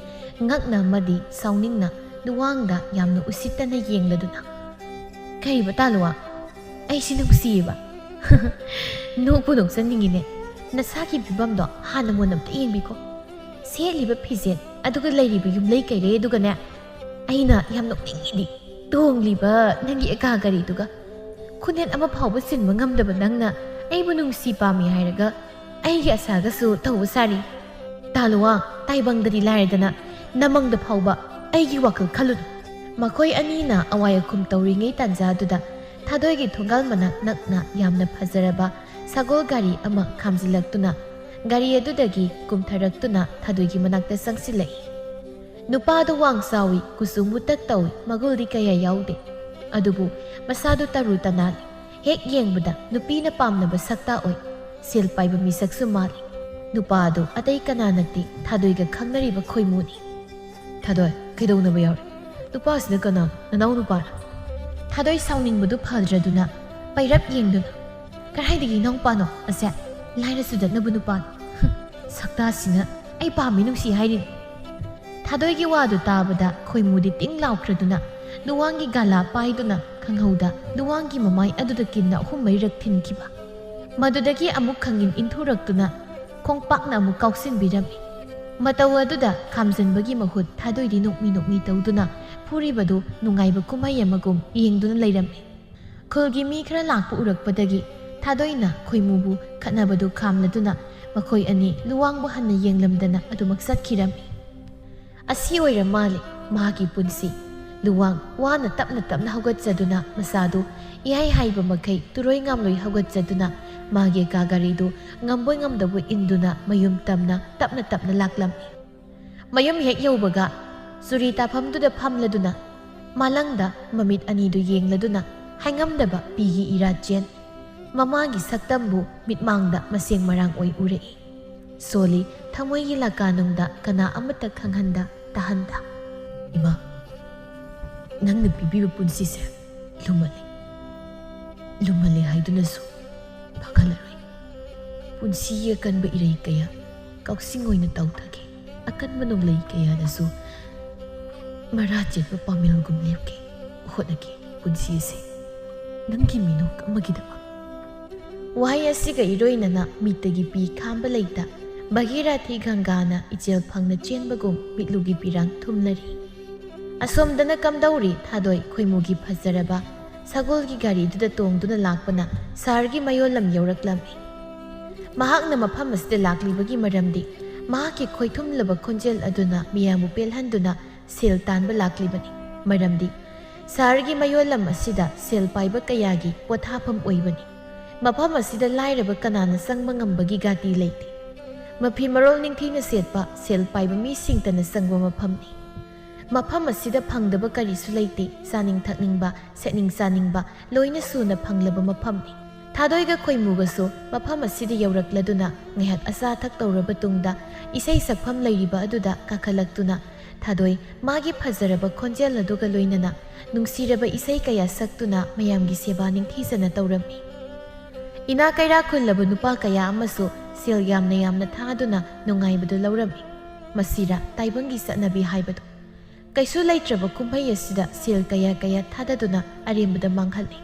ꯉꯛꯅ ꯑꯃꯗꯤ ꯁꯥꯎꯅꯤꯡꯅ ꯂꯨꯋꯥꯡꯗ ꯌꯥꯝꯅ ꯎꯁꯤꯠꯇꯅ ꯌꯦꯡꯂꯗꯨꯅ ꯀꯩꯕ ꯇꯥ ꯂꯨꯋꯥꯡ ꯑꯩꯁꯤ ꯅꯨꯡꯁꯤꯌꯦꯕ ꯅꯣꯛꯄꯨ ꯅꯣꯛꯆꯅꯤꯡꯉꯤꯅꯦ ꯅꯁꯥꯒꯤ ꯐꯤꯕꯝꯗꯣ ꯍꯥꯟꯅ ꯃꯨꯟꯅ ꯑꯝꯇ ꯌꯦꯡꯕꯤꯀꯣ ꯁꯦꯠꯂꯤꯕ ꯐꯤꯖꯦꯠ ꯑꯗꯨꯒ ꯂꯩꯔꯤꯕ ꯌꯨꯝꯂꯩ ꯀꯩꯔꯩ ꯑꯗꯨꯒꯅꯦ ꯑꯩꯅ ꯌꯥꯝ ꯅꯣꯛꯅꯤꯡꯉꯤꯗꯤ ꯇꯣꯡꯂꯤꯕ ꯅꯪꯒꯤ ꯑꯦꯀꯥ ꯒꯥꯔꯤꯗꯨꯒ ꯈꯨꯅꯦꯠ ꯑꯃ ꯐꯥꯎꯕ ꯁꯤꯟꯕ ꯉꯝꯗꯕ ꯅꯪꯅ ꯑꯩꯕꯨ ꯅꯨꯡꯁꯤ ꯄꯥꯝꯃꯤ ꯍꯥꯏꯔꯒ ꯑꯩꯒꯤ ꯑꯁꯥꯒꯁꯨ ꯇꯧꯕ ꯁꯥꯔꯤ ꯇꯥ ꯂꯨꯋꯥꯡ ꯇꯥꯏꯕꯪꯗꯗꯤ ꯂꯥꯏꯔꯗꯅ ꯅꯃꯪꯗ ꯐꯥꯎꯕ ꯑꯩꯒꯤ ꯋꯥꯈꯜ ꯈꯜꯂꯨꯅꯨ ꯃꯈꯣꯏ ꯑꯅꯤꯅ ꯑꯋꯥꯏ ꯑꯈꯨꯝ ꯇꯧꯔꯤꯉꯩ ꯇꯥꯟꯖꯥꯗꯨꯗ ꯊꯥꯗꯣꯏꯒꯤ ꯊꯣꯡꯒꯥꯜ ꯃꯅꯥꯛ ꯅꯛꯅ ꯌꯥꯝꯅ ꯐꯖꯔꯕ ꯁꯒꯣꯜ ꯒꯥꯔꯤ ꯑꯃ ꯈꯥꯝꯖꯤꯜꯂꯛꯇꯨꯅ ꯒꯥꯔꯤ ꯑꯗꯨꯗꯒꯤ ꯀꯨꯝꯊꯔꯛꯇꯨꯅ ꯊꯥꯗꯣꯏꯒꯤ ꯃꯅꯥꯛꯇ ꯆꯪꯁꯤꯜꯂꯛꯏ ꯅꯨꯄꯥꯗꯨ ꯋꯥꯡ ꯆꯥꯎꯏ ꯀꯨꯆꯨ ꯃꯨꯇꯛ ꯇꯧꯏ ꯃꯒꯨꯜꯗꯤ ꯀꯌꯥ ꯌꯥꯎꯗꯦ ꯑꯗꯨꯕꯨ ꯃꯁꯥꯗꯨ ꯇꯔꯨ ꯇꯅꯥꯜꯂꯤ ꯍꯦꯛ ꯌꯦꯡꯕꯗ ꯅꯨꯄꯤꯅ ꯄꯥꯝꯅꯕ ꯁꯛꯇꯥ ꯑꯣꯏ ꯁꯦꯜ ꯄꯥꯏꯕ ꯃꯤꯁꯛꯁꯨ ꯃꯥꯜꯂꯤ ꯅꯨꯄꯥꯗꯨ ꯑꯇꯩ ꯀꯅꯥ ꯅꯠꯇꯦ ꯊꯥꯗꯣꯏꯒ ꯈꯪꯅꯔꯤꯕ ꯈꯣꯏꯃꯨꯅꯤ ꯊꯥꯗꯣꯏ ꯀꯩꯗꯧꯅꯕ ꯌꯥꯎꯔꯦ ꯅꯨꯄꯥꯁꯤꯅ ꯀꯅꯥ ꯅꯅꯥꯎ ꯅꯨꯄꯥꯔ ꯊꯥꯗꯣꯏ ꯁꯥꯎꯅꯤꯡꯕꯗꯨ ꯐꯗ꯭ꯔꯗꯨꯅ ꯄꯩꯔꯞ ꯌꯦꯡꯗꯨꯅ ꯀꯔꯥꯏꯗꯒꯤ ꯏꯅꯥꯎꯄꯥꯅꯣ ꯑꯁꯦ ꯂꯥꯏꯔꯁꯨ ꯗꯠꯅꯕ ꯅꯨꯄꯥꯅꯣ ꯁꯛꯇꯥꯁꯤꯅ ꯑꯩ ꯄꯥꯝꯃꯤ ꯅꯨꯡꯁꯤ ꯍꯥꯏꯔꯤꯅꯤ ꯊꯥꯗꯣꯏꯒꯤ ꯋꯥꯗꯨ ꯇꯥꯕꯗ ꯈꯣꯏꯃꯨꯗꯤ ꯇꯤꯡ ꯂꯥꯎꯈ꯭ꯔꯗꯨꯅ ꯂꯨꯋꯥꯡꯒꯤ ꯒꯥꯂꯥ ꯄꯥꯏꯗꯨꯅ ꯈꯪꯍꯧꯗ ꯂꯨꯋꯥꯡꯒꯤ ꯃꯃꯥꯏ ꯑꯗꯨꯗ ꯀꯤꯟꯅ 3-4ꯔꯛ ꯊꯤꯟꯈꯤꯕ ꯃꯗꯨꯗꯒꯤ ꯑꯃꯨꯛ ꯈꯪꯏꯟ ꯏꯟꯊꯨꯔꯛꯇꯨꯅ ꯈꯣꯡꯄꯥꯛꯅ ꯑꯃꯨꯛ ꯀꯥꯎꯁꯤꯟꯕꯤꯔꯝꯃꯤ ꯃꯇꯧ ꯑꯗꯨꯗ ꯈꯥꯝꯖꯟꯕꯒꯤ ꯃꯍꯨꯠ ꯊꯥꯗꯣꯏꯗꯤ ꯅꯣꯛꯃꯤ ꯇꯧꯗꯨꯅ ꯐꯨꯔꯤꯕꯗꯨ ꯅꯨꯡꯉꯥꯏꯕ ꯀꯨꯝꯍꯩ ꯑꯃꯒꯨꯝ ꯌꯦꯡꯗꯨꯅ ꯂꯩꯔꯝꯃꯤ ꯈꯨꯜꯒꯤ ꯃꯤ ꯈꯔ ꯂꯥꯛꯄ ꯎꯔꯛꯄꯗꯒꯤ ꯊꯥꯗꯣꯏꯅ ꯈꯣꯏꯃꯨꯕꯨ ꯈꯠꯅꯕꯗꯨ ꯈꯥꯝꯂꯗꯨꯅ ꯃꯈꯣꯏ ꯑꯅꯤ ꯂꯨꯋꯥꯡꯕꯨ ꯍꯟꯅ ꯌꯦꯡꯂꯝꯗꯅ ꯑꯗꯨꯃꯛ ꯆꯠꯈꯤꯔꯝꯃꯤ ꯑꯁꯤ ꯑꯣꯏꯔ ꯃꯥꯜꯂꯤ ꯃꯍꯥꯛꯀꯤ ꯄꯨꯟꯁꯤ ꯂꯨꯋꯥꯡ ꯋꯥꯅ ꯇꯞꯅ ꯍꯧꯒꯠꯆꯗꯨꯅ ꯃꯁꯥꯗꯨ ꯏꯍꯥꯏ ꯍꯥꯏꯕ ꯃꯈꯩ ꯇꯨꯔꯣꯏ ꯉꯥꯝꯂꯣꯏ ꯍꯧꯒꯠꯆꯗꯨꯅ ꯃꯥꯒꯤ ꯀꯥ ꯒꯥꯔꯤꯗꯨ ꯉꯝꯕꯣꯏ ꯉꯝꯗꯕꯣꯏ ꯏꯟꯗꯨꯅ ꯃꯌꯨꯝ ꯇꯞꯅ ꯂꯥꯛꯂꯝꯃꯤ ꯃꯌꯨꯝ ꯍꯦꯛ ꯌꯧꯕꯒ ꯆꯨꯔꯤ ꯇꯥꯐꯝꯗꯨꯗ ꯐꯝꯂꯗꯨꯅ ꯃꯥꯂꯪꯗ ꯃꯃꯤꯠ ꯑꯅꯤꯗꯨ ꯌꯦꯡꯂꯗꯨꯅ ꯍꯥꯏꯉꯝꯗꯕ ꯄꯤꯒꯤ ꯏꯔꯥꯠꯆꯦꯟ ꯃꯃꯥꯒꯤ ꯁꯛꯇꯝꯕꯨ ꯃꯤꯠꯃꯥꯡꯗ ꯃꯁꯦꯡ ꯃꯔꯥꯡ ꯑꯣꯏ ꯎꯔꯛꯏ ꯁꯣꯜꯂꯤ ꯊꯃꯣꯏꯒꯤ ꯂꯥꯀꯥꯅꯨꯡꯗ ꯀꯅꯥ ꯑꯃꯠꯇ ꯈꯪꯍꯟꯗ ꯇꯥꯍꯟꯗ ꯏꯃꯥ ꯅꯪꯅ ꯄꯤꯕꯤꯕ ꯄꯨꯟꯁꯤꯁꯦ ꯂꯨꯝꯃꯜꯂꯤ ꯍꯥꯏꯗꯨꯅꯁꯨ ꯐꯪꯍꯜꯂꯔꯣꯏ ꯄꯨꯟꯁꯤꯒꯤ ꯑꯀꯟꯕ ꯏꯔꯩ ꯀꯌꯥ ꯀꯥꯎꯁꯤꯡ ꯑꯣꯏꯅ ꯇꯧꯊꯈꯤ ꯑꯀꯟꯕ ꯅꯣꯡꯂꯩ ꯀꯌꯥꯅꯁꯨ ꯃꯔꯥ ꯆꯦꯠꯄ ꯄꯥꯃꯦꯜꯒꯨꯝ ꯂꯦꯞꯀꯦ ꯍꯣꯠꯅꯒꯦ ꯄꯨꯟꯁꯤ ꯑꯁꯤ ꯅꯪꯒꯤ ꯃꯤꯅꯣꯛ ꯑꯃꯒꯤꯗꯃꯛ ꯋꯥꯍꯩ ꯑꯁꯤꯒ ꯏꯔꯣꯏꯅꯅ ꯃꯤꯠꯇꯒꯤ ꯄꯤ ꯈꯥꯝꯕ ꯂꯩꯇ ꯚꯒꯤꯔꯊꯤ ꯒꯪꯒꯥꯅ ꯏꯆꯦꯜ ꯐꯪꯅ ꯆꯦꯟꯕꯒꯨꯝ ꯃꯤꯠꯂꯨꯒꯤ ꯄꯤꯔꯥꯡ ꯊꯨꯝꯂꯔꯤ ꯑꯁꯣꯝꯗꯅ ꯀꯝꯗꯧꯔꯤ ꯊꯥꯗꯣꯏ ꯈꯣꯏꯃꯨꯒꯤ ꯐꯖꯔꯕ ꯁꯒꯣꯜꯒꯤ ꯒꯥꯔꯤꯗꯨꯗ ꯇꯣꯡꯗꯨꯅ ꯂꯥꯛꯄꯅ ꯁꯍꯔꯒꯤ ꯃꯌꯣꯜꯂꯝ ꯌꯧꯔꯛꯂꯝꯃꯤ꯫ ꯃꯍꯥꯛꯅ ꯃꯐꯝ ꯑꯁꯤꯗ ꯂꯥꯛꯂꯤꯕꯒꯤ ꯃꯔꯝꯗꯤ ꯃꯍꯥꯛꯀꯤ ꯈꯣꯏꯊꯨꯝꯂꯕ ꯈꯣꯟꯖꯦꯜ ꯑꯗꯨꯅ ꯃꯤꯌꯥꯝꯕꯨ ꯄꯦꯜꯍꯟꯗꯨꯅ ꯁꯦꯜ ꯇꯥꯟꯕ ꯂꯥꯛꯂꯤꯕꯅꯤ꯫ ꯃꯔꯝꯗꯤ ꯁꯍꯔꯒꯤ ꯃꯌꯣꯜꯂꯝ ꯑꯁꯤꯗ ꯁꯦꯜ ꯄꯥꯏꯕ ꯀꯌꯥꯒꯤ ꯄꯣꯠꯊꯥꯐꯝ ꯑꯣꯏꯕꯅꯤ꯫ ꯃꯐꯝ ꯑꯁꯤꯗ ꯂꯥꯏꯔꯕ ꯀꯅꯥꯅ ꯆꯪꯕ ꯉꯝꯕꯒꯤ ꯒꯥꯇꯤ ꯂꯩꯇꯦ꯫ ꯃꯐꯤ ꯃꯔꯣꯜ ꯅꯤꯡꯊꯤꯅ ꯁꯦꯠꯄ ꯁꯦꯜ ꯄꯥꯏꯕ ꯃꯤꯁꯤꯡꯇꯅ ꯆꯪꯕ ꯃꯐꯝꯅꯤ꯫ ꯃꯐꯝ ꯑꯁꯤꯗ ꯐꯪꯗꯕ ꯀꯔꯤꯁꯨ ꯂꯩꯇꯦ꯫ ꯆꯥꯅꯤꯡ ꯊꯛꯅꯤꯡꯕ ꯁꯦꯠꯅꯤꯡ ꯆꯥꯅꯤꯡꯕ ꯂꯣꯏꯅ ꯁꯨꯅ ꯐꯪꯂꯕ ꯃꯐꯝꯅꯤ꯫ ꯊꯥꯗꯣꯏꯒ ꯈꯣꯏꯃꯨꯒꯁꯨ ꯃꯐꯝ ꯑꯁꯤꯗ ꯌꯧꯔꯛꯂꯗꯨꯅ ꯉꯥꯏꯍꯥꯛ ꯑꯆꯥ ꯑꯊꯛ ꯇꯧꯔꯕ ꯇꯨꯡꯗ ꯏꯁꯩ ꯁꯛꯐꯝ ꯂꯩꯔꯤꯕ ꯑꯗꯨꯗ ꯀꯥꯈꯠꯂꯛꯇꯨꯅ ꯊꯥꯗꯣꯏ ꯃꯥꯒꯤ ꯐꯖꯔꯕ ꯈꯣꯟꯖꯦꯜ ꯑꯗꯨꯒ ꯂꯣꯏꯅꯅ ꯅꯨꯡꯁꯤꯔꯕ ꯏꯁꯩ ꯀꯌꯥ ꯁꯛꯇꯨꯅ ꯃꯌꯥꯝꯒꯤ ꯁꯦꯕꯥ ꯅꯤꯡꯊꯤꯖꯅ ꯇꯧꯔꯝꯃꯤ꯫ ꯏꯅꯥ ꯀꯩꯔꯥꯛ ꯈꯨꯜꯂꯕ ꯅꯨꯄꯥ ꯀꯌా ꯑꯃꯁꯨ ꯁꯦꯜ ꯌꯥꯝꯅ ꯊꯥꯗꯨꯅ ꯅꯨꯡꯉꯥꯏꯕꯗꯨ ꯂꯧꯔꯝꯃꯤ꯫ ꯃꯁꯤꯔ ꯇꯥꯏꯕꯪꯒꯤ ꯆꯠꯅꯕꯤ ꯍꯥꯏꯕꯗꯨ꯫ ꯀꯩꯁꯨ ꯂꯩꯇ꯭ꯔꯕ ꯀꯨꯝꯍꯩ ꯑꯁꯤꯗ ꯁꯦꯜ ꯀꯌꯥ ꯊꯥꯗꯗꯨꯅ ꯑꯔꯦꯝꯕꯗ ꯃꯥꯡꯍꯜꯂꯤ꯫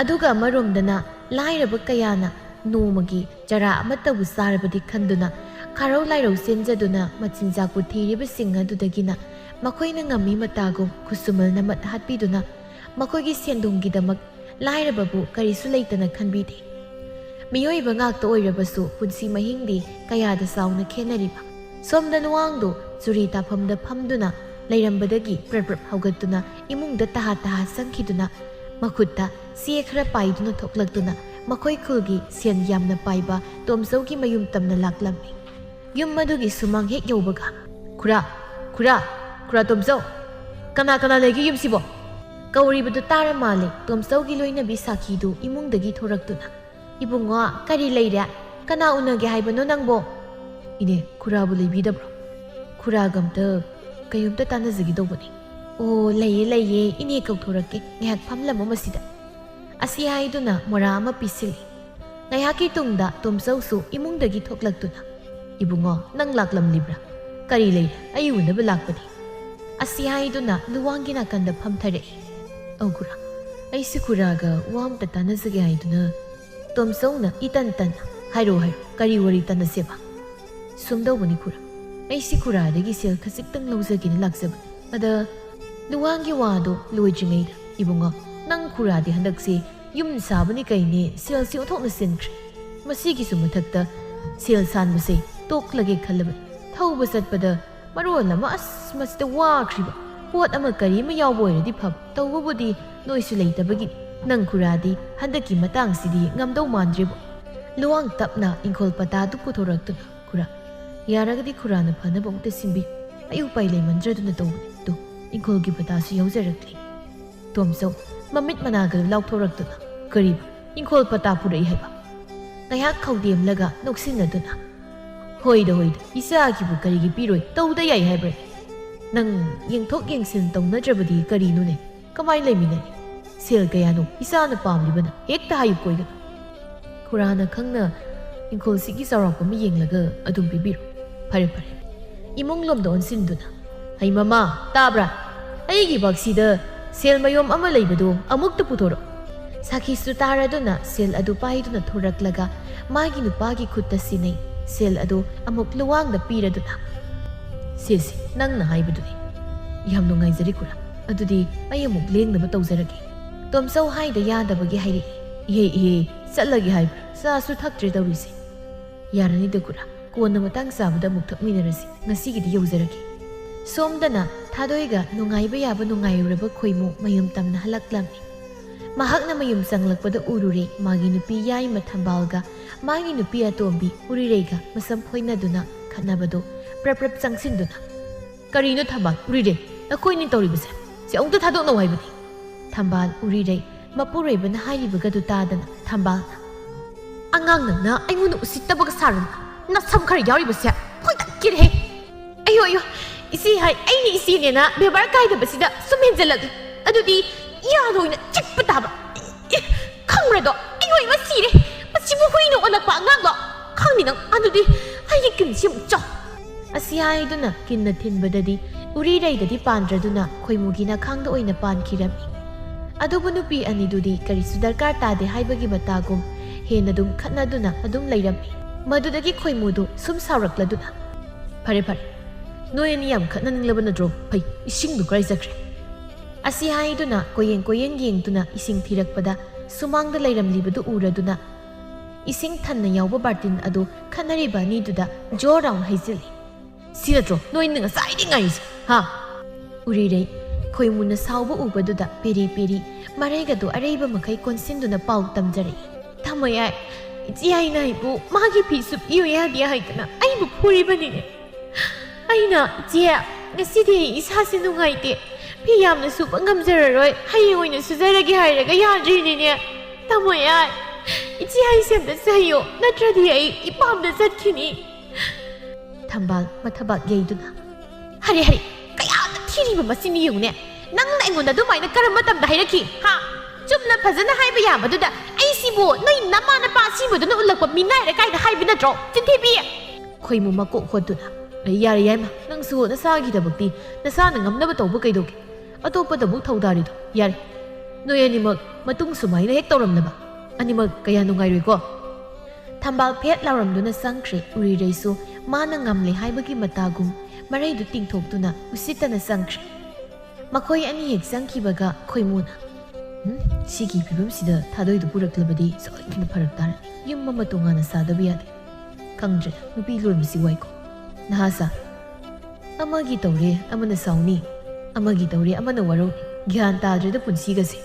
ꯑꯗꯨꯒ ꯑꯃꯔꯣꯝꯗꯅ ꯂꯥꯏꯔꯕ ꯀꯌꯥꯅ ꯅꯣꯡꯃꯒꯤ ꯆꯔꯥ ꯑꯃꯠꯇꯕꯨ ꯆꯥꯔꯕꯗꯤ ꯈꯟꯗꯨꯅ ꯈꯥꯔꯧ ꯂꯥꯏꯔꯧ ꯆꯦꯟꯖꯗꯨꯅ ꯃꯆꯤꯟꯖꯥꯛꯄꯨ ꯊꯤꯔꯤꯕꯁꯤꯡ ꯑꯗꯨꯗꯒꯤꯅ ꯃꯈꯣꯏꯅ ꯉꯝꯃꯤ ꯃꯇꯥꯒꯨꯝ ꯈꯨꯠꯁꯨꯃꯜ ꯅꯃꯠ ꯍꯥꯠꯄꯤꯗꯨꯅ ꯃꯈꯣꯏꯒꯤ ꯁꯦꯟꯗꯣꯡꯒꯤꯗꯃꯛ ꯂꯥꯏꯔꯕꯕꯨ ꯀꯔꯤꯁꯨ ꯂꯩꯇꯅ ꯈꯟꯕꯤꯗꯦ꯫ ꯃꯤꯑꯣꯏꯕ ꯉꯥꯛꯇ ꯑꯣꯏꯔꯕꯁꯨ ꯄꯨꯟꯁꯤ ꯃꯍꯤꯡꯗꯤ ꯀꯌꯥꯗ ꯆꯥꯎꯅ ꯈꯦꯟꯅꯔꯤꯕ꯫ ꯁꯣꯝꯗ ꯅꯨꯋꯥꯡꯗꯣ ꯆꯨꯔꯤ ꯇꯥꯐꯝꯗ ꯐꯝꯗꯨꯅ ꯂꯩꯔꯝꯕꯗꯒꯤ ꯄ꯭ꯔꯞ ꯍꯧꯒꯠꯇꯨꯅ ꯏꯃꯨꯡꯗ ꯇꯍꯥ ꯆꯪꯈꯤꯗꯨꯅ ꯃꯈꯨꯠꯇ ꯆꯦ ꯈꯔ ꯄꯥꯏꯗꯨꯅ ꯊꯣꯛꯂꯛꯇꯨꯅ ꯃꯈꯣꯏ ꯈꯨꯜꯒꯤ ꯁꯦꯟ ꯌꯥꯝꯅ ꯄꯥꯏꯕ ꯇꯣꯝꯆꯧꯒꯤ ꯃꯌꯨꯝ ꯇꯝꯅ ꯂꯥꯛꯂꯝꯃꯤ꯫ ꯌꯨꯝ ꯑꯗꯨꯒꯤ ꯁꯨꯃꯥꯡ ꯍꯦꯛ ꯌꯧꯕꯒ ꯈꯨꯔꯥ ꯇꯣꯝꯆꯧ, ꯀꯅꯥ ꯂꯩꯒꯦ ꯌꯨꯝꯁꯤꯕꯣ? ꯀꯧꯔꯤꯕꯗꯨ ꯇꯥꯔ ꯃꯥꯜꯂꯦ ꯇꯣꯝꯆꯧꯒꯤ ꯂꯣꯏꯅꯕꯤ ꯁꯥꯈꯤꯗꯨ ꯏꯃꯨꯡꯗꯒꯤ ꯊꯣꯔꯛꯇꯨꯅ꯫ ꯏꯕꯨꯡꯉꯣ, ꯀꯔꯤ ꯂꯩꯔꯦ? ꯀꯅꯥ ꯎꯅꯒꯦ ꯍꯥꯏꯕꯅꯣ ꯅꯪꯕꯣ? ꯏꯅꯦ, ꯈꯨꯔꯥꯕꯨ ꯂꯩꯕꯤꯗꯕ꯭ꯔꯣ? ꯈꯨꯔꯥꯒ ꯑꯝꯇ ꯀꯩꯝꯇ ꯇꯥꯟꯅꯖꯒꯦ ꯇꯧꯕꯅꯤ꯫ ꯑꯣ, ꯂꯩꯌꯦ, ꯏꯅꯦ ꯀꯧꯊꯣꯔꯛꯀꯦ, ꯉꯥꯏꯍꯥꯛ ꯐꯝꯂꯝꯃꯣ ꯃꯁꯤꯗ꯫ ꯑꯁꯤ ꯍꯥꯏꯗꯨꯅ ꯃꯣꯔꯥ ꯑꯃ ꯄꯤꯁꯤꯜꯂꯤ꯫ ꯉꯥꯏꯍꯥꯛꯀꯤ ꯇꯨꯡꯗ ꯇꯣꯝꯆꯧꯁꯨ ꯏꯃꯨꯡꯗꯒꯤ ꯊꯣꯛꯂꯛꯇꯨꯅ, ꯏꯕꯨꯡꯉꯣ, ꯅꯪ ꯂꯥꯛꯂꯝꯂꯤꯕ꯭ꯔꯥ? ꯀꯔꯤ ꯂꯩꯔꯦ? ꯑꯩ ꯎꯅꯕ ꯂꯥꯛꯄꯅꯤ꯫ ꯑꯁꯤ ꯍꯥꯏꯗꯨꯅ ꯂꯨꯋꯥꯡꯒꯤ ꯅꯥꯀꯟꯗ ꯐꯝꯊꯔꯛꯏ꯫ ꯈꯨꯔꯥ, ꯑꯩꯁꯤ ꯈꯨꯔꯥꯒ ꯋꯥ ꯑꯝꯇ ꯇꯥꯟꯅꯖꯒꯦ ꯍꯥꯏꯗꯨꯅ꯫ ꯇꯣꯝꯆꯧꯅ ꯏꯇꯟ ꯇꯟꯅ, ꯍꯥꯏꯔꯣ, ꯀꯔꯤ ꯋꯥꯔꯤ ꯇꯥꯟꯅꯁꯦꯕ? ꯁꯨꯝꯗꯧꯕꯅꯤ ꯈꯨꯔꯥ, ꯑꯩꯁꯤ ꯈꯨꯔꯥꯗꯒꯤ ꯁꯦꯜ ꯈꯖꯤꯛꯇꯪ ꯂꯧꯖꯒꯦꯅ ꯂꯥꯛꯆꯕꯅꯤ꯫ ꯑꯗ ꯂꯨꯋꯥꯡꯒꯤ ꯋꯥꯗꯣ ꯂꯣꯏꯗ꯭ꯔꯤꯉꯩꯗ, ꯏꯕꯨꯡꯉꯣ, ꯅꯪ ꯈꯨꯔꯥꯗꯤ ꯍꯟꯗꯛꯁꯦ ꯌꯨꯝ ꯁꯥꯕꯅꯤ ꯀꯩꯅꯦ ꯁꯦꯜꯁꯤ ꯑꯣꯟꯊꯣꯛꯅ ꯆꯤꯟꯈ꯭ꯔꯦ꯫ ꯃꯁꯤꯒꯤꯁꯨ ꯃꯊꯛꯇ ꯁꯦꯜ ꯁꯥꯟꯕꯁꯦ ꯇꯣꯛꯂꯒꯦ ꯈꯜꯂꯕꯅꯤ꯫ ꯊꯧꯕ ꯆꯠꯄꯗ ꯃꯔꯣꯜ ꯑꯃ ꯃꯁꯤꯗ ꯋꯥꯈ꯭ꯔꯤꯕ꯫ ꯄꯣꯠ ꯑꯃ ꯀꯔꯤ ꯑꯃ ꯌꯥꯎꯕ ꯑꯣꯏꯔꯗꯤ ꯐꯕ, ꯇꯧꯕꯕꯨꯗꯤ ꯅꯣꯏꯁꯨ ꯂꯩꯇꯕꯒꯤꯅꯤ꯫ ꯅꯪ ꯈꯨꯔꯥꯗꯤ ꯍꯟꯗꯛꯀꯤ ꯃꯇꯥꯡꯁꯤꯗꯤ ꯉꯝꯗꯧ ꯃꯥꯟꯗ꯭ꯔꯤꯕꯣ? ꯂꯨꯋꯥꯡ ꯇꯞꯅ ꯏꯪꯈꯣꯜ ꯄꯇꯥꯗꯨ ꯄꯨꯊꯣꯔꯛꯇꯨꯅ, ꯈꯨꯔꯥ, ꯌꯥꯔꯒꯗꯤ ꯈꯨꯔꯥꯅ ꯐꯅꯕ ꯑꯃꯨꯛꯇ ꯁꯤꯟꯕꯤꯌꯨ꯫ ꯑꯩ ꯎꯄꯥꯏ ꯂꯩꯃꯟꯗ꯭ꯔꯗꯨꯅ ꯇꯧꯕꯅꯤ꯫ ꯇꯨ, ꯏꯪꯈꯣꯜꯒꯤ ꯄꯇꯥꯁꯨ ꯌꯥꯎꯖꯔꯛꯂꯤ꯫ ꯇꯣꯝꯆꯧ ꯃꯃꯤꯠ ꯃꯅꯥꯒ ꯂꯥꯎꯊꯣꯔꯛꯇꯨꯅ, ꯀꯔꯤꯕ, ꯏꯪꯈꯣꯜ ꯄꯇꯥ ꯄꯨꯔꯛꯏ ꯍꯥꯏꯕ? ꯉꯥꯏꯍꯥꯛ ꯈꯧꯗꯦꯝꯂꯒ ꯅꯣꯛꯁꯤꯟꯅꯗꯨꯅ, ꯍꯣꯏꯗ ꯏꯆꯥꯒꯤꯕꯨ ꯀꯔꯤꯒꯤ ꯄꯤꯔꯣꯏ, ꯇꯧꯗ ꯌꯥꯏ ꯍꯥꯏꯕ꯭ꯔꯥ? ꯅꯪ ꯌꯦꯡꯊꯣꯛ ꯌꯦꯡꯁꯤꯟ ꯇꯧꯅꯗ꯭ꯔꯕꯗꯤ ꯀꯔꯤꯅꯣꯅꯦ? ꯀꯃꯥꯏꯅ ꯂꯩꯃꯤꯟꯅꯅꯤ? ꯁꯦꯜ ꯀꯌꯥꯅꯣ ꯏꯆꯥꯅ ꯄꯥꯝꯂꯤꯕꯅ? ꯍꯦꯛꯇ ꯍꯥꯏꯌꯨ ꯀꯣꯏꯒꯅꯨ꯫ ꯈꯨꯔꯥꯅ ꯈꯪꯅ ꯏꯪꯈꯣꯜꯁꯤꯒꯤ ꯆꯥꯎꯔꯥꯛꯄ ꯑꯃ ꯌꯦꯡꯂꯒ ꯑꯗꯨꯝ ꯄꯤꯕꯤꯔꯣ꯫ ꯐꯔꯦ, ꯏꯃꯨꯡꯂꯣꯝꯗ ꯑꯣꯟꯁꯤꯟꯗꯨꯅ, ꯍꯩ ꯃꯃꯥ, ꯇꯥꯕ꯭ꯔꯥ? ꯑꯩꯒꯤ ꯕꯛꯁꯤꯗ ꯁꯦꯜ ꯃꯌꯣꯝ ꯑꯃ ꯂꯩꯕꯗꯣ ꯑꯃꯨꯛꯇ ꯄꯨꯊꯣꯔꯛꯑꯣ꯫ ꯁꯥꯈꯤꯁꯨ ꯇꯥꯔꯗꯨꯅ ꯁꯦꯜ ꯑꯗꯨ ꯄꯥꯏꯗꯨꯅ ꯊꯣꯔꯛꯂꯒ ꯃꯥꯒꯤ ꯅꯨꯄꯥꯒꯤ ꯈꯨꯠꯇ ꯁꯤꯟꯅꯩ꯫ ꯁꯦꯜ ꯑꯗꯨ ꯑꯃꯨꯛ ꯂꯨꯋꯥꯡꯗ ꯄꯤꯔꯗꯨꯅ, ꯁꯦꯁꯤ ꯅꯪꯅ ꯍꯥꯏꯕꯗꯨꯅꯤ꯫ ꯌꯥꯝ ꯅꯨꯡꯉꯥꯏꯖꯔꯦ ꯈꯨꯔꯥ, ꯑꯗꯨꯗꯤ ꯑꯩ ꯑꯃꯨꯛ ꯂꯦꯡꯅꯕ ꯇꯧꯖꯔꯒꯦ꯫ ꯇꯣꯝꯆꯧ ꯍꯥꯏꯗ ꯌꯥꯗꯕꯒꯤ ꯍꯥꯏꯔꯛꯏ꯫ ꯏꯍꯦ, ꯆꯠꯂꯒꯦ ꯍꯥꯏꯕ꯭ꯔꯥ? ꯆꯥꯁꯨ ꯊꯛꯇ꯭ꯔꯦ ꯇꯧꯔꯤꯁꯦ꯫ ꯌꯥꯔꯅꯤꯗ ꯈꯨꯔꯥ, ꯀꯣꯟꯅ ꯃꯇꯥꯡ ꯆꯥꯕꯗ ꯑꯃꯨꯛ ꯊꯛꯃꯤꯟꯅꯔꯁꯤ꯫ ꯉꯁꯤꯒꯤꯗꯤ ꯌꯧꯖꯔꯒꯦ꯫ ꯁꯣꯝꯗꯅ ꯊꯥꯗꯣꯏꯒ ꯅꯨꯡꯉꯥꯏꯕ ꯌꯥꯕ ꯅꯨꯡꯉꯥꯏꯔꯨꯔꯕ ꯈꯣꯏꯃꯨ ꯃꯌꯨꯝ ꯇꯝꯅ ꯍꯜꯂꯛꯂꯝꯃꯤ꯫ ꯃꯍꯥꯛꯅ ꯃꯌꯨꯝ ꯆꯪꯂꯛꯄꯗ ꯎꯔꯨꯔꯦ ꯃꯥꯒꯤ ꯅꯨꯄꯤ ꯌꯥꯏꯃ ꯊꯝꯕꯥꯜꯒ ꯃꯥꯒꯤ ꯅꯨꯄꯤ ꯑꯇꯣꯝꯕꯤ ꯎꯔꯤꯔꯩꯒ ꯃꯁꯝ ꯐꯣꯏꯅꯗꯨꯅ ꯈꯠꯅꯕꯗꯨ ꯄ꯭ꯔꯞ ꯆꯪꯁꯤꯟꯗꯨꯅ, ꯀꯔꯤꯅꯣ ꯊꯝꯕꯥꯜ, ꯎꯔꯤꯔꯩ, ꯅꯈꯣꯏꯅꯤ ꯇꯧꯔꯤꯕꯁꯦ? ꯁꯤ ꯑꯃꯨꯛꯇ ꯊꯥꯗꯣꯛꯅꯧ ꯍꯥꯏꯕꯅꯤ꯫ ꯊꯝꯕꯥꯜ, ꯎꯔꯤꯔꯩ ꯃꯄꯨꯔꯣꯏꯕꯅ ꯍꯥꯏꯔꯤꯕꯒꯗꯨ ꯇꯥꯗꯅ ꯊꯝꯕꯥꯜꯅ, ꯑꯉꯥꯡ ꯅꯪꯅ ꯑꯩꯉꯣꯟꯗ ꯎꯁꯤꯠꯇꯕꯒ ꯁꯥꯔꯅ ꯅꯁꯝ ꯈꯔ ꯌꯥꯎꯔꯤꯕꯁꯦ ꯐꯣꯏꯗꯠꯀꯦꯔꯦ꯫ ꯑꯌꯣ, ꯏꯆꯦ ꯍꯥꯏ ꯑꯩꯅ ꯏꯆꯦꯅꯦꯅ ꯕꯦꯕꯥꯔ ꯀꯥꯏꯗꯕꯁꯤꯗ ꯁꯨꯝ ꯍꯦꯟꯖꯜꯂꯛꯂꯦ꯫ ꯑꯗꯨꯗꯤ ꯌꯥꯗ ꯑꯣꯏꯅ ꯆꯤꯛꯄ ꯇꯥꯕ꯫ ꯈꯪꯕ꯭ꯔꯗꯣ, ꯑꯩ ꯁꯤꯔꯦ꯫ ꯃꯁꯤꯕꯨ ꯍꯨꯏꯅ ꯑꯣꯜꯂꯛꯄ ꯑꯉꯥꯡꯂꯣ? ꯈꯪꯅꯤ ꯅꯪ, ꯑꯗꯨꯗꯤ ꯑꯩꯒꯤ ꯀꯤꯟꯁꯤ ꯑꯃꯨꯛ ꯆꯥꯎ꯫ ꯑꯁꯤ ꯍꯥꯏꯗꯨꯅ ꯀꯤꯟꯅ ꯊꯤꯟꯕꯗꯗꯤ ꯎꯔꯤꯔꯩꯗꯗꯤ ꯄꯥꯟꯗ꯭ꯔꯗꯨꯅ ꯈꯣꯏꯃꯨꯒꯤ ꯅꯈꯥꯡꯗ ꯑꯣꯏꯅ ꯄꯥꯟꯈꯤꯔꯝꯃꯤ꯫ ꯑꯗꯨꯕꯨ ꯅꯨꯄꯤ ꯑꯅꯤꯗꯨꯗꯤ ꯀꯔꯤꯁꯨ ꯗꯔꯀꯥꯔ ꯇꯥꯗꯦ ꯍꯥꯏꯕꯒꯤ ꯃꯇꯥꯒꯨꯝ ꯍꯦꯟꯅ ꯑꯗꯨꯝ ꯈꯠꯅꯗꯨꯅ ꯑꯗꯨꯝ ꯂꯩꯔꯝꯃꯤ꯫ ꯃꯗꯨꯗꯒꯤ ꯈꯣꯏꯃꯨꯗꯨ ꯁꯨꯝ ꯁꯥꯎꯔꯛꯂꯗꯨꯅ, ꯐꯔꯦ, ꯅꯣꯏ ꯑꯅꯤ ꯌꯥꯝ ꯈꯠꯅꯅꯤꯡꯂꯕ ꯅꯠꯇ꯭ꯔꯣ? ꯐꯩ, ꯏꯁꯤꯡꯗꯨ ꯀꯔꯥꯏ ꯆꯠꯈ꯭ꯔꯦ? Asi haiduna koyen yengtuna ising thirakpada sumangda leiramlibadu uraduna ising thanna yawba bartin adu khanariba niduda joraun haizili siratro noin nga saidi ngais ha urirei khoimuna sauba ubaduda peri peri maraiga du areiba makai konsinduna pau tamjari thamaya ichi aina ibu magi pisup iyo ya dia haikana aibu phuribani ne aina je ngasidi isa sinungaite pi yamna sup ngamjararoi hayeng oina sujaragi hairaga yadrini ne thamaya ichi hai semda sayo natradi ai ipamda jatkini thambal mathabak yeiduna hari hari kaya thiriba masini yune nangna engonda dumaina karam matamda hairaki ha chumna phajana haiba yamaduda ai sibo noi namana pa sibuduna ulakpa minaira kaida haibi natro chinthebi khoimu makok hoduna yari yai ma nangsu nasagi dabakti nasana ngamnaba tawba kaidoge atopa dabuk thaudari do yari noi animak matung sumaina hek tawramnaba animak kaya nungairoi ko thambal phet lauramduna sangkhre uri reisu mana ngamle haibagi matagum marai du tingthokduna usitana sangkhre makoi ani hek sangkhibaga khoimuna sigi pibam sida thadoi du puraklabadi soikina pharak tar yum mama tongana sadabi yade kangdre nupi lormisi waiko nahasa amagi tawre amana sauni amagi tawre amana waro gyan tadre da punsi gase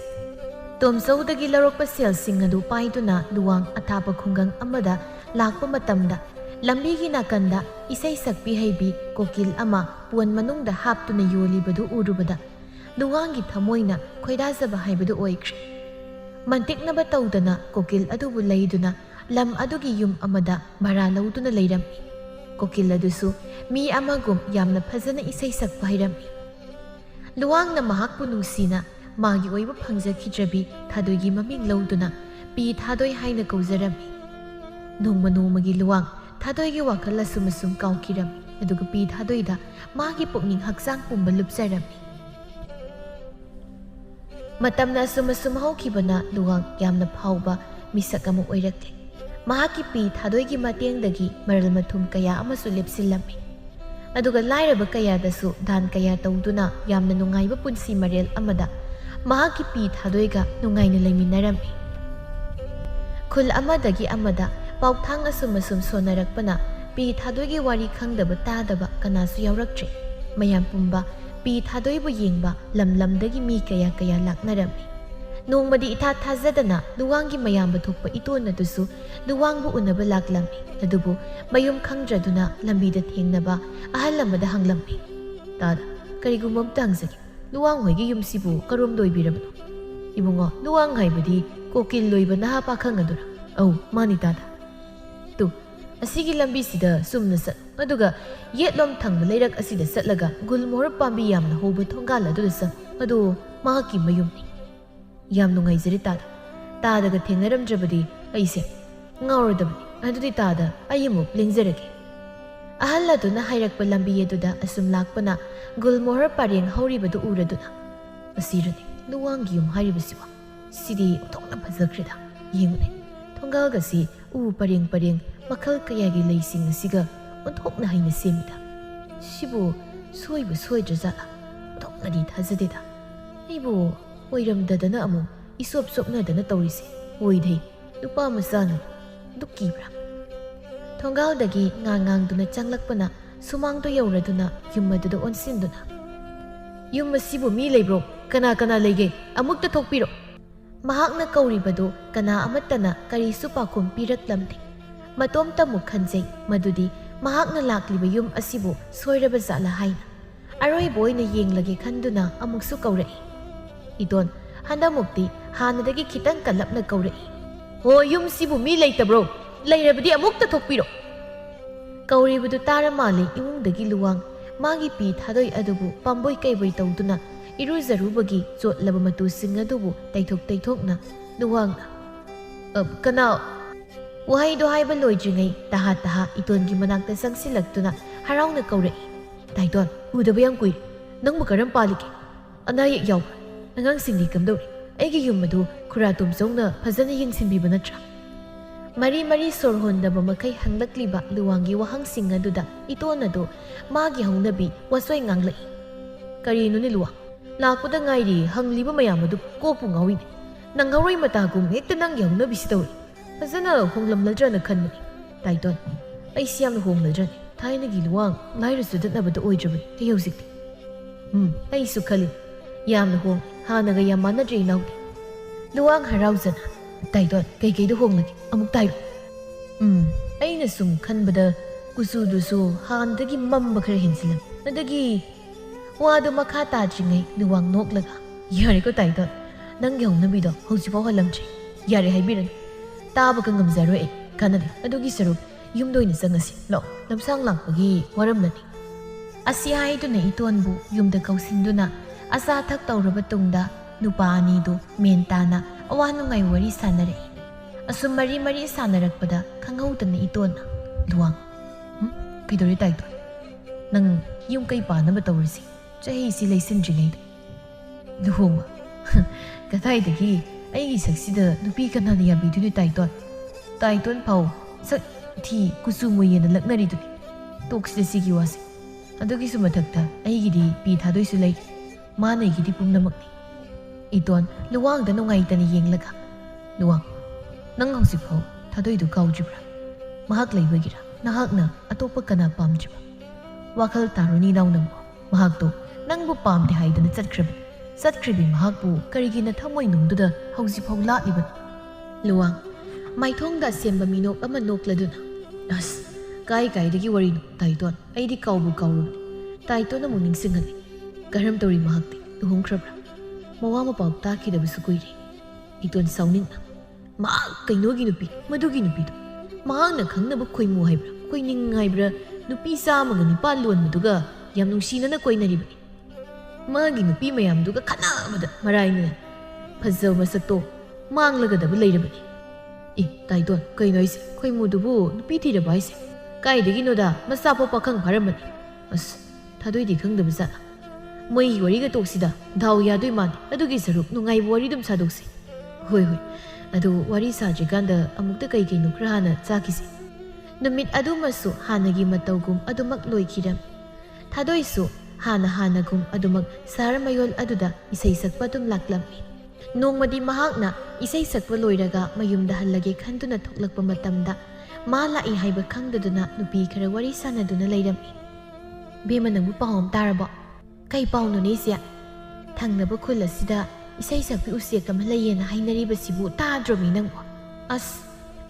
tom saudagi larokpa sel singadu paiduna luwang athapa khungang amada lakpa matamda lambigi nakanda isai sakpi haibi kokil ama puan manungda haptuna yoli badu urubada luwangi thamoina khoidazaba haibadu oikre mantiknaba tawdana kokil adubu leiduna lam adugi yum amada mara lauduna leirami kokil adusu mi amagum yamna phajana isai sakpa hairami luwangna mahakpu nungsina magi oiba phangjakhidраbi thadoigi maming lauduna pi thadoi haina kauzarami nongma nongmagi luwang thadoigi wakal asum kaukirami aduga pi thadoida magi pukning haksang pumba lupsarami matamna asum haukibana luwang yamna phauba misak ama oirakte mahaki pi thadoigi matengdagi maral mathum kaya amasu lepsilami aduga lairaba kaya dasu dan kaya tawduna yamna nungaiba punsi marel amada mahaki pi thadoiga nungaina leiminarami khul amadagi amada pauthang asum sonarakpana pi thadoigi wari khangdaba tadaba kanasu yauraktre mayam pumba pi thadoibu yengba lamlamdagi mi kaya laknarami nongmadi itha thajadana luwangi mayamba thokpa itona dusu luwangbu unaba laklami adubu mayum khangdraduna lambida thengnaba ahal amada hanglammi tada karigumam tangzagi luwang hoigi yumsibu karom doibirabno ibungo luwang haibadi kokil loiba naha pakhangadura au mani tada tu asigi lambi sida sumna sat aduga yetlom thangba leirak asida satlaga gulmor pambi yamna hobu thongala aduda sa adu mahaki mayumni yam nungai jari tada ga thengnaram jabadi aise ngauradabani adudi tada ayimu lingjarage ahalla duna hairakpa lambi yeduda asum lakpana gulmor pareng hauribadu uraduna asirani luwangi yum haribasiwa sidi thongna phajakrida yengune thongal gasi u pareng makhal kayagi leising asiga onthokna haina semida sibu soibu soidrajala onthoknadi thajadeda ibu oiramdadana amu isop sopnadana tawrise oidhei nupa masana dukibra thongaudagi ngang-ngang-duna changlakpana sumangdo yauraduna yumadada onsinduna yum asibu mi leibro kana leige amukta thokpiro mahakna kauribado kana amatana karisu pakhum piraklamdi matom tamu khanjai madudi mahakna lakliba yum asibu soiraba zala haina aroi boina yenglage khanduna amuksu kaurai idon handamukti hanadagi khitang kalapna kaurai ho yum sibu mi leitabro leirabadi amukta thokpiro kauribadu tara male imungdagi luwang magi pi thadoi adubu pamboi kaiboi tawduna iruzarubagi chotlaba matu singadubu taithokna luwangna kana wahai do haiba loidringai taha itongi manakta sangsilaktuna harauna kaurai taidon udaba yang kui nangbu karam palike anayek yaw angang singni kamdori aigi yumadu khuratum zongna phajana yengsinbiba natra mari sor hondaba makai hanglakliba luwangi wahang singaduda itonado magi haunabi wasoi nganglai karinu ni luwa ꯂꯥꯛꯄꯗ ꯉꯥꯏꯔꯤ ꯍꯪꯂꯤꯕ ꯃꯌꯥꯝ ꯑꯗꯨ ꯀꯣꯛꯄꯨ ꯉꯥꯎꯏꯅꯦ ꯅꯪꯍꯧꯔꯣꯏ ꯃꯇꯥꯒꯨꯝ ꯍꯦꯛꯇ ꯅꯪꯒꯤ ꯍꯧꯅꯕꯤꯁꯤ ꯇꯧꯏ ꯐꯖꯅ ꯍꯣꯡꯂꯝꯂꯗ꯭ꯔꯅ ꯈꯟꯕꯅꯤ ꯇꯥꯏꯇꯣꯟ ꯑꯩꯁꯤ ꯌꯥꯝꯅ ꯍꯣꯡꯂꯗ꯭ꯔꯅꯤ ꯊꯥꯏꯅꯒꯤ ꯂꯨꯋꯥꯡ ꯂꯥꯏꯔꯁꯨ ꯆꯠꯅꯕꯗ ꯑꯣꯏꯗ꯭ꯔꯕꯅꯤ ꯑꯩ ꯍꯧꯖꯤꯛꯇꯤ ꯑꯩꯁꯨ ꯈꯜꯂꯤ ꯌꯥꯝꯅ ꯍꯣꯡ ꯍꯥꯟꯅꯒ ꯌꯥꯝ ꯃꯥꯟꯅꯗ꯭ꯔꯦ ꯏꯅꯥꯎꯗꯤ ꯂꯨꯋꯥꯡ ꯍꯔꯥꯎꯖꯅ ꯇꯥꯏꯇꯣꯟ ꯀꯩꯀꯩꯗ ꯍꯣꯡꯂꯒꯦ ꯑꯃꯨꯛ ꯇꯥꯏꯔꯣ ꯑꯩꯅ ꯁꯨꯝ ꯈꯟꯕꯗ ꯀꯨꯆꯨꯗꯨꯁꯨ ꯍꯥꯟꯅꯗꯒꯤ ꯃꯝꯕ ꯈꯔ ꯍꯦꯟꯖꯤꯜꯂꯝꯃꯤ ꯑꯗꯒꯤ ꯋꯥꯗꯨ ꯃꯈꯥ ꯇꯥꯗ꯭ꯔꯤꯉꯩ ꯂꯨꯋꯥꯡ ꯅꯣꯛꯂꯒ ꯌꯥꯔꯦꯀꯣ ꯇꯥꯏꯇꯣꯟ ꯅꯪꯒꯤ ꯍꯧꯅꯕꯤꯗꯣ ꯍꯧꯖꯤꯛꯐꯥꯎ ꯍꯜꯂꯝꯗ꯭ꯔꯤ ꯌꯥꯔꯦ ꯍꯥꯏꯕꯤꯔꯅꯨ ꯇꯥꯕꯒ ꯉꯝꯖꯔꯣꯏ ꯑꯩ ꯀꯥꯟꯅꯗꯦ ꯑꯗꯨꯒꯤ ꯁꯔꯨꯛ ꯌꯨꯝꯗ ꯑꯣꯏꯅ ꯆꯪꯉꯁꯤ ꯂꯥꯛꯑꯣ ꯂꯝꯁꯥꯡ ꯂꯥꯛꯄꯒꯤ ꯋꯥꯔꯝꯂꯅꯤ ꯑꯁꯤ ꯍꯥꯏꯗꯨꯅ ꯏꯇꯣꯟꯕꯨ ꯌꯨꯝꯗ ꯀꯧꯁꯤꯟꯗꯨꯅ ꯑꯆꯥ ꯑꯊꯛ ꯇꯧꯔꯕ ꯇꯨꯡꯗ ꯅꯨꯄꯥ ꯑꯅꯤꯗꯨ ꯃꯦꯟ ꯇꯥꯅ ꯑꯋꯥ ꯅꯨꯡꯉꯥꯏ ꯋꯥꯔꯤ ꯁꯥꯟꯅꯔꯛꯏ ꯑꯁꯨꯝ ꯃꯔꯤ ꯁꯥꯟꯅꯔꯛꯄꯗ ꯈꯪꯍꯧꯗꯅ ꯏꯇꯣꯟꯅ ꯂꯨꯋꯥꯡ ꯀꯩꯗꯧꯔꯦ ꯇꯥꯏꯇꯣꯟ ꯅꯪ ꯌꯨꯝ ꯀꯩ ꯄꯥꯟꯅꯕ ꯇꯧꯔꯁꯤ ꯆꯍꯤꯁꯤ ꯂꯩꯁꯤꯟꯗ꯭ꯔꯤꯉꯩꯗ ꯂꯨꯍꯣꯡꯕ ꯀꯗꯥꯏꯗꯒꯤ ꯑꯩꯒꯤ ꯁꯛꯁꯤꯗ ꯅꯨꯄꯤ ꯀꯅꯥꯅ ꯌꯥꯕꯤꯗꯣꯏꯅꯣ ꯇꯥꯏꯇꯣꯟ ꯐꯥꯎ ꯁꯛ ꯊꯤ ꯀꯨꯆꯨ ꯃꯨꯌꯦꯅ ꯂꯛꯅꯔꯤꯗꯨꯅꯤ ꯇꯣꯛꯁꯤꯗ ꯁꯤꯒꯤ ꯋꯥꯁꯦ ꯑꯗꯨꯒꯤꯁꯨ ꯃꯊꯛꯇ ꯑꯩꯒꯤꯗꯤ ꯄꯤ ꯊꯥꯗꯣꯏꯁꯨ ꯂꯩ ꯃꯥꯅ ꯑꯩꯒꯤꯗꯤ ꯄꯨꯝꯅꯃꯛꯅꯤ ꯏꯇꯣꯟ ꯂꯨꯋꯥꯡꯗ ꯅꯨꯡꯉꯥꯏꯇꯅ ꯌꯦꯡꯂꯒ ꯂꯨꯋꯥꯡ ꯅꯪ ꯍꯧꯖꯤꯛꯐꯥꯎ ꯊꯥꯗꯣꯏꯗꯨ ꯀꯥꯎꯗ꯭ꯔꯤꯕ꯭ꯔꯥ ꯃꯍꯥꯛ ꯂꯩꯕꯒꯤꯔꯥ ꯅꯍꯥꯛꯅ ꯑꯇꯣꯞꯄ ꯀꯅꯥ ꯄꯥꯝꯗ꯭ꯔꯤꯕ ꯋꯥꯈꯜ ꯇꯥꯔꯨꯅꯤ ꯏꯅꯥꯎ ꯅꯪꯕꯨ ꯃꯍꯥꯛꯇꯣ ꯅꯪꯕꯨ ꯄꯥꯝꯗꯦ ꯍꯥꯏꯗꯅ ꯆꯠꯈ꯭ꯔꯕꯤ ꯃꯍꯥꯛꯄꯨ ꯀꯔꯤꯒꯤꯅ ꯊꯃꯣꯏꯅꯨꯡꯗꯨꯗ ꯍꯧꯖꯤꯛꯐꯥꯎ ꯂꯥꯠꯂꯤꯕꯅꯣ ꯂꯨꯋꯥꯡ ꯃꯥꯏꯊꯣꯡꯗ ꯑꯁꯦꯡꯕ ꯃꯤꯅꯣꯛ ꯑꯃ ꯅꯣꯛꯂꯗꯨꯅ ꯑꯁ ꯀꯥꯏꯗꯒꯤ ꯋꯥꯔꯤꯅꯣ ꯇꯥꯏꯇꯣꯟ ꯑꯩꯗꯤ ꯀꯥꯎꯔꯨꯕꯅꯤ ꯇꯥꯏꯇꯣꯟ ꯑꯃꯨꯛ ꯅꯤꯡꯁꯤꯡꯍꯜꯂꯤ ꯀꯔꯝ ꯇꯧꯔꯤ ꯃꯍꯥꯛꯇꯤ ꯂꯨꯍꯣꯡꯈ꯭ꯔꯕ꯭ꯔꯥ ꯃꯋꯥ ꯃꯄꯥꯎ ꯇꯥꯈꯤꯗꯕꯁꯨ ꯀꯨꯏꯔꯦ ꯏꯇꯣꯟ ꯁꯥꯎꯅꯤꯡꯅ ꯃꯍꯥꯛ ꯀꯩꯅꯣꯒꯤ ꯅꯨꯄꯤ ꯃꯗꯨꯒꯤ ꯅꯨꯄꯤꯗꯣ ꯃꯍꯥꯛꯅ ꯈꯪꯅꯕ ꯈꯣꯏꯃꯨ ꯍꯥꯏꯕ꯭ꯔꯥ ꯈꯣꯏꯅꯤꯡ ꯍꯥꯏꯕ꯭ꯔꯥ ꯅꯨꯄꯤ 109 ꯂꯣꯟꯕꯗꯨꯒ ꯌꯥꯝ ꯅꯨꯡꯁꯤꯅꯅ ꯀꯣꯏꯅꯔꯤꯕꯅꯤ ꯃꯥꯒꯤ ꯅꯨꯄꯤ ꯃꯌꯥꯝꯗꯨꯒ ꯈꯠꯅꯕꯗ ꯃꯔꯥꯏꯅ ꯐꯖꯕ ꯃꯁꯛꯇꯣ ꯃꯥꯡꯂꯒꯗꯕ ꯂꯩꯔꯕꯅꯤ ꯇꯥꯏꯇꯣꯟ ꯀꯩꯅꯣ ꯍꯥꯏꯁꯦ ꯈꯣꯏꯃꯨꯗꯨꯕꯨ ꯅꯨꯄꯤ ꯊꯤꯔꯕ ꯍꯥꯏꯁꯦ ꯀꯥꯏꯗꯒꯤꯅꯣꯗ ꯃꯆꯥꯐꯥꯎ ꯄꯥꯈꯪ ꯐꯥꯔꯝꯕꯅꯤ ꯑꯁ ꯊꯥꯗꯣꯏꯗꯤ ꯈꯪꯗꯕ ꯖꯥꯠꯂ ꯃꯣꯏꯒꯤ ꯋꯥꯔꯤꯒ ꯇꯣꯛꯁꯤꯗ ꯗꯥꯎ ꯌꯥꯗꯣꯏ ꯃꯥꯜꯂꯤ ꯑꯗꯨꯒꯤ ꯁꯔꯨꯛ ꯅꯨꯡꯉꯥꯏꯕ ꯋꯥꯔꯤ ꯑꯗꯨꯝ ꯁꯥꯗꯣꯛꯁꯤ ꯍꯣꯏ ꯑꯗꯨ ꯋꯥꯔꯤ ꯁꯥꯗ꯭ꯔꯤꯀꯥꯟꯗ ꯑꯃꯨꯛꯇ ꯀꯩꯅꯣ ꯈꯔ ꯍꯥꯟꯅ ꯆꯥꯈꯤꯁꯤ ꯅꯨꯃꯤꯠ ꯑꯗꯨꯃꯁꯨ ꯍꯥꯟꯅꯒꯤ ꯃꯇꯧꯒꯨꯝ ꯑꯗꯨꯃꯛ ꯂꯣꯏꯈꯤꯔꯝꯃꯤ ꯊꯥꯗꯣꯏꯁꯨ ꯍꯥꯟꯅꯒꯨꯝ ꯑꯗꯨꯃꯛ ꯁꯍꯔ ꯃꯌꯣꯜ ꯑꯗꯨꯗ ꯏꯁꯩ ꯁꯛꯄ ꯑꯗꯨꯝ ꯂꯥꯛꯂꯝꯃꯤ ꯅꯣꯡꯃꯗꯤ ꯃꯍꯥꯛꯅ ꯏꯁꯩ ꯁꯛꯄ ꯂꯣꯏꯔꯒ ꯃꯌꯨꯝꯗ ꯍꯜꯂꯒꯦ ꯈꯟꯗꯨꯅ ꯊꯣꯛꯂꯛꯄ ꯃꯇꯝꯗ ꯃꯥ ꯂꯥꯛꯏ ꯍꯥꯏꯕ ꯈꯪꯗꯗꯨꯅ ꯅꯨꯄꯤ ꯈꯔ ꯋꯥꯔꯤ ꯁꯥꯟꯅꯗꯨꯅ ꯂꯩꯔꯝꯃꯤ ꯕꯦꯝꯃ ꯅꯪꯕꯨ ꯄꯥꯎ ꯑꯃ ꯇꯥꯔꯕꯣ ꯀꯩ ꯄꯥꯎꯅꯣꯅꯦ ꯏꯆꯦ ꯊꯪꯅꯕ ꯈꯨꯜ ꯑꯁꯤꯗ ꯏꯁꯩ ꯁꯛꯄꯤ ꯎꯆꯦꯛ ꯑꯃ ꯂꯩꯌꯦꯅ ꯍꯥꯏꯅꯔꯤꯕꯁꯤꯕꯨ ꯇꯥꯗ꯭ꯔꯣꯃꯤ ꯅꯪꯕꯣ ꯑꯁ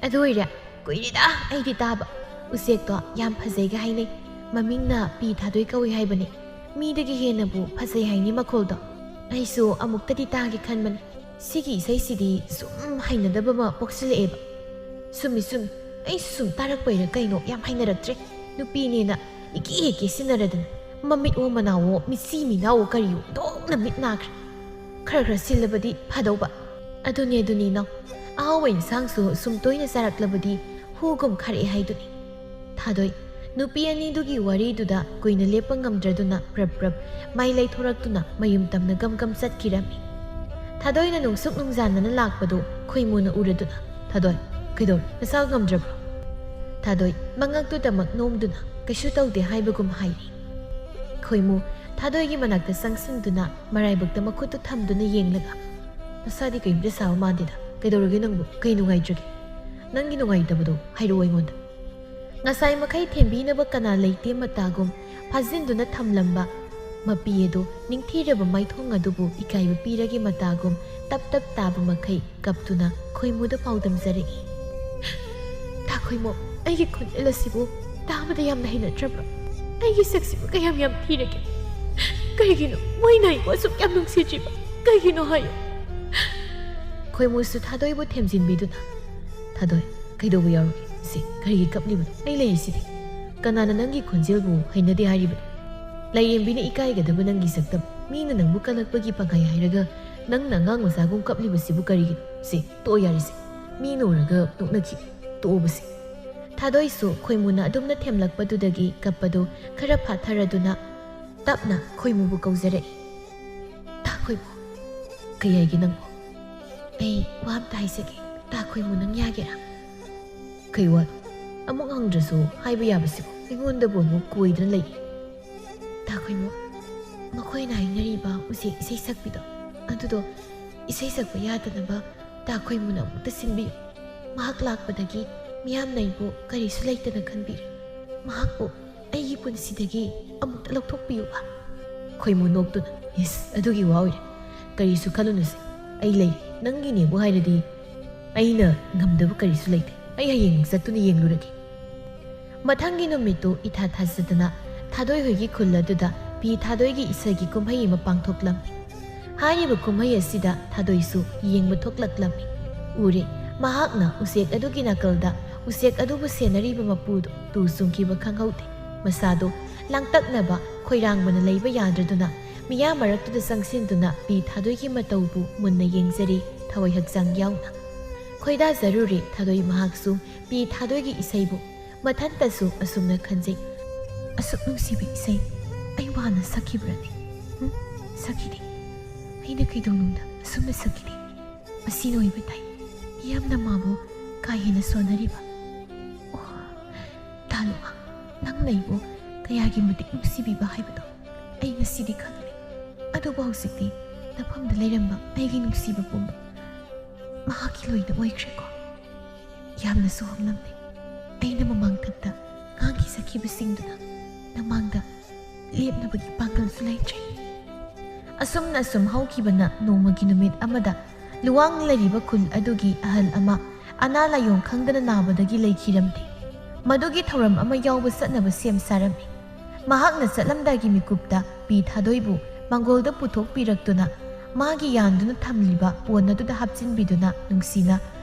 ꯑꯗꯨ ꯑꯣꯏꯔꯦ ꯀꯨꯏꯔꯦꯗ ꯑꯩꯗꯤ ꯇꯥꯕ ꯎꯆꯦꯛꯇꯣ ꯌꯥꯝ ꯐꯖꯩꯒ ꯍꯥꯏꯅꯩ ꯃꯃꯤꯡꯅ ꯄꯤ ꯊꯥꯗꯣꯏ ꯀꯧꯏ ꯍꯥꯏꯕꯅꯤ ꯃꯤꯗꯒꯤ ꯍꯦꯟꯅꯕꯨ ꯐꯖꯩ ꯍꯥꯏꯅꯤ ꯃꯈꯣꯜꯗꯣ ꯑꯩꯁꯨ ꯑꯃꯨꯛꯇꯗꯤ ꯇꯥꯒꯦ ꯈꯟꯕꯅꯤ ꯁꯤꯒꯤ ꯏꯁꯩꯁꯤꯗꯤ ꯁꯨꯝ ꯍꯩꯅꯗꯕ ꯑꯃ ꯄꯣꯛꯁꯤꯜꯂꯛꯑꯦꯕ ꯆꯨꯝꯃꯤ ꯑꯩꯁꯨ ꯁꯨꯝ ꯇꯥꯔꯛꯄꯩꯔ ꯀꯩꯅꯣ ꯌꯥꯝ ꯍꯩꯅꯔꯛꯇ꯭ꯔꯦ ꯅꯨꯄꯤꯅꯦꯅ ꯏꯀꯦ ꯁꯤꯟꯅꯔꯗꯅ ꯃꯃꯤꯠꯋꯣ ꯃꯅꯥꯋꯣ ꯃꯤꯠꯁꯤ ꯃꯤꯅꯥꯋꯣ ꯀꯔꯤꯌꯣ ꯗꯣꯛꯅ ꯃꯤꯠ ꯅꯥꯈ꯭ꯔꯦ ꯈꯔ ꯁꯤꯜꯂꯕꯗꯤ ꯐꯗꯧꯕ ꯑꯗꯨꯅꯤ ꯏꯅꯥꯎ ꯑꯍꯥꯎꯕ ꯏꯟꯁꯥꯡꯁꯨ ꯁꯨꯝ ꯇꯣꯏꯅ ꯆꯥꯔꯛꯂꯕꯗꯤ ꯍꯨꯒꯨꯝ ꯈꯥꯔꯛꯑꯦ ꯍꯥꯏꯗꯨꯅꯤ ꯊꯥꯗꯣꯏ ꯅꯨꯄꯤ ꯑꯅꯤꯗꯨꯒꯤ ꯋꯥꯔꯤꯗꯨꯗ ꯀꯨꯏꯅ ꯂꯦꯞꯄ ꯉꯝꯗ꯭ꯔꯗꯨꯅ ꯄ꯭ꯔꯞ ꯃꯥꯏ ꯂꯩꯊꯣꯔꯛꯇꯨꯅ ꯃꯌꯨꯝ ꯇꯝꯅ ꯒꯝ ꯆꯠꯈꯤꯔꯝꯃꯤ ꯊꯥꯗꯣꯏꯅ ꯅꯨꯡꯁꯨꯛ ꯅꯨꯡꯖꯥꯟꯅꯅ ꯂꯥꯛꯄꯗꯨ ꯈꯣꯏꯃꯨꯅ ꯎꯔꯗꯨꯅ ꯊꯥꯗꯣꯏ ꯀꯩꯗꯧꯔꯦ ꯅꯁꯥ ꯉꯝꯗ꯭ꯔꯕ꯭ꯔꯣ ꯊꯥꯗꯣꯏ ꯃꯉꯛꯇꯨꯗꯃꯛ ꯅꯣꯝꯗꯨꯅ ꯀꯩꯁꯨ ꯇꯧꯗꯦ ꯍꯥꯏꯕꯒꯨꯝ ꯍꯥꯏꯔꯤ ꯈꯣꯏꯃꯨ ꯊꯥꯗꯣꯏꯒꯤ ꯃꯅꯥꯛꯇ ꯆꯪꯁꯤꯟꯗꯨꯅ ꯃꯔꯥꯏꯕꯛꯇ ꯃꯈꯨꯠꯇꯨ ꯊꯝꯗꯨꯅ ꯌꯦꯡꯂꯒ ꯅꯁꯥꯗꯤ ꯀꯩꯝꯇ ꯁꯥꯕ ꯃꯥꯟꯗꯦꯗ ꯀꯩꯗꯧꯔꯒꯦ ꯅꯪꯕꯨ ꯀꯩ ꯅꯨꯡꯉꯥꯏꯇ꯭ꯔꯒꯦ ꯅꯪꯒꯤ ꯅꯨꯡꯉꯥꯏꯇꯕꯗꯣ ꯍꯥꯏꯔꯛꯑꯣ ꯑꯩꯉꯣꯟꯗ ꯉꯁꯥꯏ ꯃꯈꯩ ꯊꯦꯝꯕꯤꯅꯕ ꯀꯅꯥ ꯂꯩꯇꯦ ꯃꯇꯥꯒꯨꯝ ꯐꯥꯖꯤꯟꯗꯨꯅ ꯊꯝꯂꯝꯕ ꯃꯄꯤ ꯑꯗꯨ ꯅꯤꯡꯊꯤꯔꯕ ꯃꯥꯏꯊꯣꯡ ꯑꯗꯨꯕꯨ ꯏꯀꯥꯏꯕ ꯄꯤꯔꯒꯦ ꯃꯇꯥꯒꯨꯝ ꯇꯞ ꯇꯥꯕ ꯃꯈꯩ ꯀꯞꯇꯨꯅ ꯈꯣꯏꯃꯨꯗ ꯄꯥꯎꯗꯝꯖꯔꯛꯏ ꯈꯣꯏꯃꯨ ꯑꯩꯒꯤ ꯈꯣꯟꯖꯦꯜ ꯑꯁꯤꯕꯨ ꯇꯥꯕꯗ ꯌꯥꯝꯅ ꯍꯩꯅꯗ꯭ꯔꯕ꯭ꯔꯣ ꯑꯩꯒꯤ ꯁꯛꯁꯤꯕꯨ ꯀꯌꯥꯝ ꯊꯤꯔꯒꯦ ꯀꯩꯒꯤꯅꯣ ꯃꯣꯏꯅ ꯑꯩꯕꯨ ꯑꯁꯨꯛ ꯌꯥꯝ ꯅꯨꯡꯁꯤꯗ꯭ꯔꯤꯕ ꯀꯩꯒꯤꯅೋ ꯍꯥꯏꯌꯨ ꯈꯣꯏꯃꯨꯁꯨ ꯊꯥꯗꯣꯏꯕꯨ ꯊꯦꯝꯖꯤꯟꯕꯤꯗꯨꯅ ꯊꯥꯗꯣꯏ ꯀꯩꯗꯧꯕ ꯌꯥꯎꯔꯒꯦ ꯁꯤ ꯀꯔꯤꯒꯤ ꯀꯞꯂꯤꯕꯅꯣ ꯑꯩ ꯂꯩꯔꯤꯁꯤꯗꯤ ꯀꯅꯥꯅ ꯅꯪꯒꯤ ꯈꯣꯟꯖꯦꯜꯕꯨ ꯍꯩꯅꯗꯦ ꯍꯥꯏꯔꯤꯕꯅꯣ ꯂꯥꯏꯔꯦꯝꯕꯤꯅ ꯏꯀꯥꯏꯒꯗꯕ ꯅꯪꯒꯤ ꯁꯛꯇꯝ ꯃꯤꯅ ꯅꯪꯕꯨ ꯀꯜꯂꯛꯄꯒꯤ ꯄꯪꯍꯥꯏ ꯍꯥꯏꯔꯒ ꯅꯪꯅ ꯑꯉꯥꯡ ꯃꯆꯥꯒꯨꯝ ꯀꯞꯂꯤꯕꯁꯤꯕꯨ ꯀꯔꯤꯒꯤꯅꯣ ꯁꯤ ꯇꯣꯛꯑꯣ ꯌꯥꯔꯤꯁꯦ ꯃꯤꯅ ꯎꯔꯒ ꯅꯣꯛꯅꯈꯤ ꯇꯣꯛꯑꯣꯕꯁꯤ ꯊꯥꯗꯣꯏꯁꯨ ꯈꯣꯏꯃꯨꯅ ꯑꯗꯨꯝꯅ ꯊꯦꯝꯂꯛꯄꯗꯨꯗꯒꯤ ꯀꯞꯄꯗꯨ ꯈꯔ ꯐꯥꯊꯔꯗꯨꯅ ꯇꯞꯅ ꯈꯣꯏꯃꯨꯕꯨ ꯀꯧꯖꯔꯛꯏ ꯈꯣꯏꯃꯨ ꯀꯩ ꯍꯥꯏꯒꯦ ꯅꯪꯕꯨ ꯑꯩ ꯋꯥ ꯑꯝꯇ ꯍꯥꯏꯖꯒꯦ ꯈꯣꯏꯃꯨ ꯅꯪ ꯌꯥꯒꯦꯔꯥ ꯀꯩ ꯋꯥ ꯑꯃꯨꯛ ꯍꯪꯗ꯭ꯔꯁꯨ ꯍꯥꯏꯕ ꯌꯥꯕꯁꯤꯕꯨ ꯑꯩꯉꯣꯟꯗꯕꯨ ꯑꯃꯨꯛ ꯀꯣꯏꯗꯅ ꯂꯩ ꯈꯣꯏꯃꯨ ꯃꯈꯣꯏꯅ ꯍꯥꯏꯅꯔꯤꯕ ꯎꯆꯦꯛ ꯏꯁꯩ ꯁꯛꯄꯤꯗꯣ ꯑꯗꯨꯗꯣ ꯏꯁꯩ ꯁꯛꯄ ꯌꯥꯗꯅꯕ ꯗꯥ ꯈꯣꯏꯃꯨꯅ ꯑꯃꯨꯛꯇ ꯁꯤꯟꯕꯤꯌꯨ ꯃꯍꯥꯛ ꯂꯥꯛꯄꯗꯒꯤ ꯃꯤꯌꯥꯝꯅ ꯑꯩꯕꯨ ꯀꯔꯤꯁꯨ ꯂꯩꯇꯅ ꯈꯟꯕꯤꯔꯦ ꯃꯍꯥꯛꯄꯨ ꯑꯩꯒꯤ ꯄꯨꯟꯁꯤꯗꯒꯤ ꯑꯃꯨꯛꯇ ꯂꯧꯊꯣꯛꯄꯤꯌꯨꯕ ꯈꯣꯏꯃꯨ ꯅꯣꯛꯇꯨꯅ ꯏꯁ ꯑꯗꯨꯒꯤ ꯋꯥ ꯑꯣꯏꯔꯦ ꯀꯔꯤꯁꯨ ꯈꯜꯂꯨꯅꯨꯁꯦ ꯑꯩ ꯂꯩ ꯅꯪꯒꯤꯅꯦꯕꯨ ꯍꯥꯏꯔꯗꯤ ꯑꯩꯅ ꯉꯝꯗꯕ ꯀꯔꯤꯁꯨ ꯂꯩꯇꯦ ꯑꯩ ꯍꯌꯦꯡ ꯆꯠꯇꯨꯅ ꯌꯦꯡꯂꯨꯔꯒꯦ ꯃꯊꯪꯒꯤ ꯅꯨꯃꯤꯠꯇꯨ ꯏꯊꯥ ꯊꯥꯖꯗꯅ ꯊꯥꯗꯣꯏ ꯍꯣꯏꯒꯤ ꯈꯨꯜ ꯑꯗꯨꯗ ꯄꯤ ꯊꯥꯗꯣꯏꯒꯤ ꯏꯁꯩꯒꯤ ꯀꯨꯝꯍꯩ ꯑꯃ ꯄꯥꯡꯊꯣꯛꯂꯝꯃꯤ ꯍꯥꯏꯔꯤꯕ ꯀꯨꯝꯍꯩ ꯑꯁꯤꯗ ꯊꯥꯗꯣꯏꯁꯨ ꯌꯦꯡꯕ ꯊꯣꯛꯂꯛꯂꯝꯃꯤ ꯎꯔꯦ ꯃꯍꯥꯛꯅ ꯎꯆꯦꯛ ꯑꯗꯨꯒꯤ ꯅꯥꯀꯜꯗ ꯎꯆꯦꯛ ꯑꯗꯨꯕꯨ ꯁꯦꯟꯅꯔꯤꯕ ꯃꯄꯨꯗꯨ ꯇꯨ ꯆꯨꯡꯈꯤꯕ ꯈꯪꯍꯧꯗꯦ ꯃꯁꯥꯗꯣ ꯂꯥꯡꯇꯛꯅꯕ ꯈꯣꯏꯔꯥꯡꯕꯅ ꯂꯩꯕ ꯌꯥꯗ꯭ꯔꯗꯨꯅ ꯃꯤꯌꯥꯝ ꯃꯔꯛꯇꯨꯗ ꯆꯪꯁꯤꯟꯗꯨꯅ ꯄꯤ ꯊꯥꯗꯣꯏꯒꯤ ꯃꯇꯧꯕꯨ ꯃꯨꯟꯅ ꯌꯦꯡꯖꯔꯤ ꯊꯋꯥꯏ ꯍꯛꯆꯥꯡ ꯌꯥꯎꯅ ꯈꯣꯏꯗꯥꯖꯔꯨꯔꯦ ꯊꯥꯗꯣꯏ ꯃꯍꯥꯛꯁꯨ ꯄꯤ ꯊꯥꯗꯣꯏꯒꯤ ꯏꯁꯩꯕꯨ ꯃꯊꯟꯇꯁꯨ ꯑꯁꯨꯝꯅ ꯈꯟꯖꯩ ꯑꯁꯨꯛ ꯅꯨꯡꯁꯤꯕ ꯏꯁꯩ ꯑꯩ ꯋꯥꯅ ꯁꯛꯈꯤꯕ꯭ꯔꯅꯤ ꯁꯛꯈꯤꯗꯦ ꯑꯩꯅ ꯀꯩꯗꯧꯅꯨꯡꯗ ꯑꯁꯨꯝꯅ ꯁꯛꯈꯤꯗꯦ ꯃꯁꯤꯅ ꯑꯣꯏꯕ ꯇꯥꯏ ꯌꯥꯝꯅ ꯃꯥꯕꯨ ꯀꯥ ꯍꯦꯟꯅ ꯁꯣꯟꯅꯔꯤꯕ ꯑꯣ ꯇꯥꯂꯨꯃ ꯅꯪꯅ ꯑꯩꯕꯨ ꯀꯌꯥꯒꯤ ꯃꯇꯤꯛ ꯅꯨꯡꯁꯤꯕꯤꯕ ꯍꯥꯏꯕꯗꯣ ꯑꯩ ꯉꯁꯤꯗꯤ ꯈꯪꯂꯦ ꯑꯗꯨꯕꯨ ꯍꯧꯖꯤꯛꯇꯤ ꯅꯐꯝꯗ ꯂꯩꯔꯝꯕ ꯑꯩꯒꯤ ꯅꯨꯡꯁꯤꯕ ꯄꯨꯝꯕ ꯃꯍꯥꯛꯀꯤ ꯂꯣꯏꯅ ꯑꯣꯏꯈ꯭ꯔꯦꯀꯣ ꯌꯥꯝꯅꯁꯨ ꯍꯣꯡꯂꯝꯂꯦ ꯑꯩꯅ ꯃꯃꯥꯡꯊꯛꯇ ꯉꯥꯡꯈꯤꯖꯈꯤꯕꯁꯤꯡꯗꯨꯅ ꯅꯃꯥꯡꯗ ꯂꯦꯞꯅꯕꯒꯤ ꯄꯥꯡꯒꯜꯁꯨ ꯂꯩꯇ꯭ꯔꯦ ꯑꯁꯨꯝꯅ ꯑꯁꯨꯝ ꯍꯧꯈꯤꯕꯅ ꯅꯣꯡꯃꯒꯤ ꯅꯨꯃꯤꯠ ꯑꯃꯗ ꯂꯨꯋꯥꯡ ꯂꯩꯔꯤꯕ ꯈꯨꯜ ꯑꯗꯨꯒꯤ ꯑꯍꯜ ꯑꯃ ꯑꯅꯥ ꯂꯥꯏꯌꯣꯡ ꯈꯪꯗꯅ ꯅꯥꯕꯗꯒꯤ ꯂꯩꯈꯤꯔꯝꯗꯦ ꯃꯗꯨꯒꯤ ꯊꯧꯔꯝ ꯑꯃ ꯌꯥꯎꯕ ꯆꯠꯅꯕ ꯁꯦꯝ ꯁꯥꯔꯝꯃꯤ ꯃꯍꯥꯛꯅ ꯆꯠꯂꯝꯗꯥꯏꯒꯤ ꯃꯤꯀꯨꯞꯇ ꯄꯤ ꯊꯥꯗꯣꯏꯕꯨ ꯃꯪꯒꯣꯜꯗ ꯄꯨꯊꯣꯛꯄꯤꯔꯛꯇꯨꯅ ꯃꯥꯒꯤ ꯌꯥꯟꯗꯨꯅ ꯊꯝꯂꯤꯕ ꯄꯣꯟ ꯑꯗꯨꯗ ꯍꯥꯞꯆꯤꯟꯕꯤꯗꯨꯅ ꯅꯨꯡꯁꯤꯅ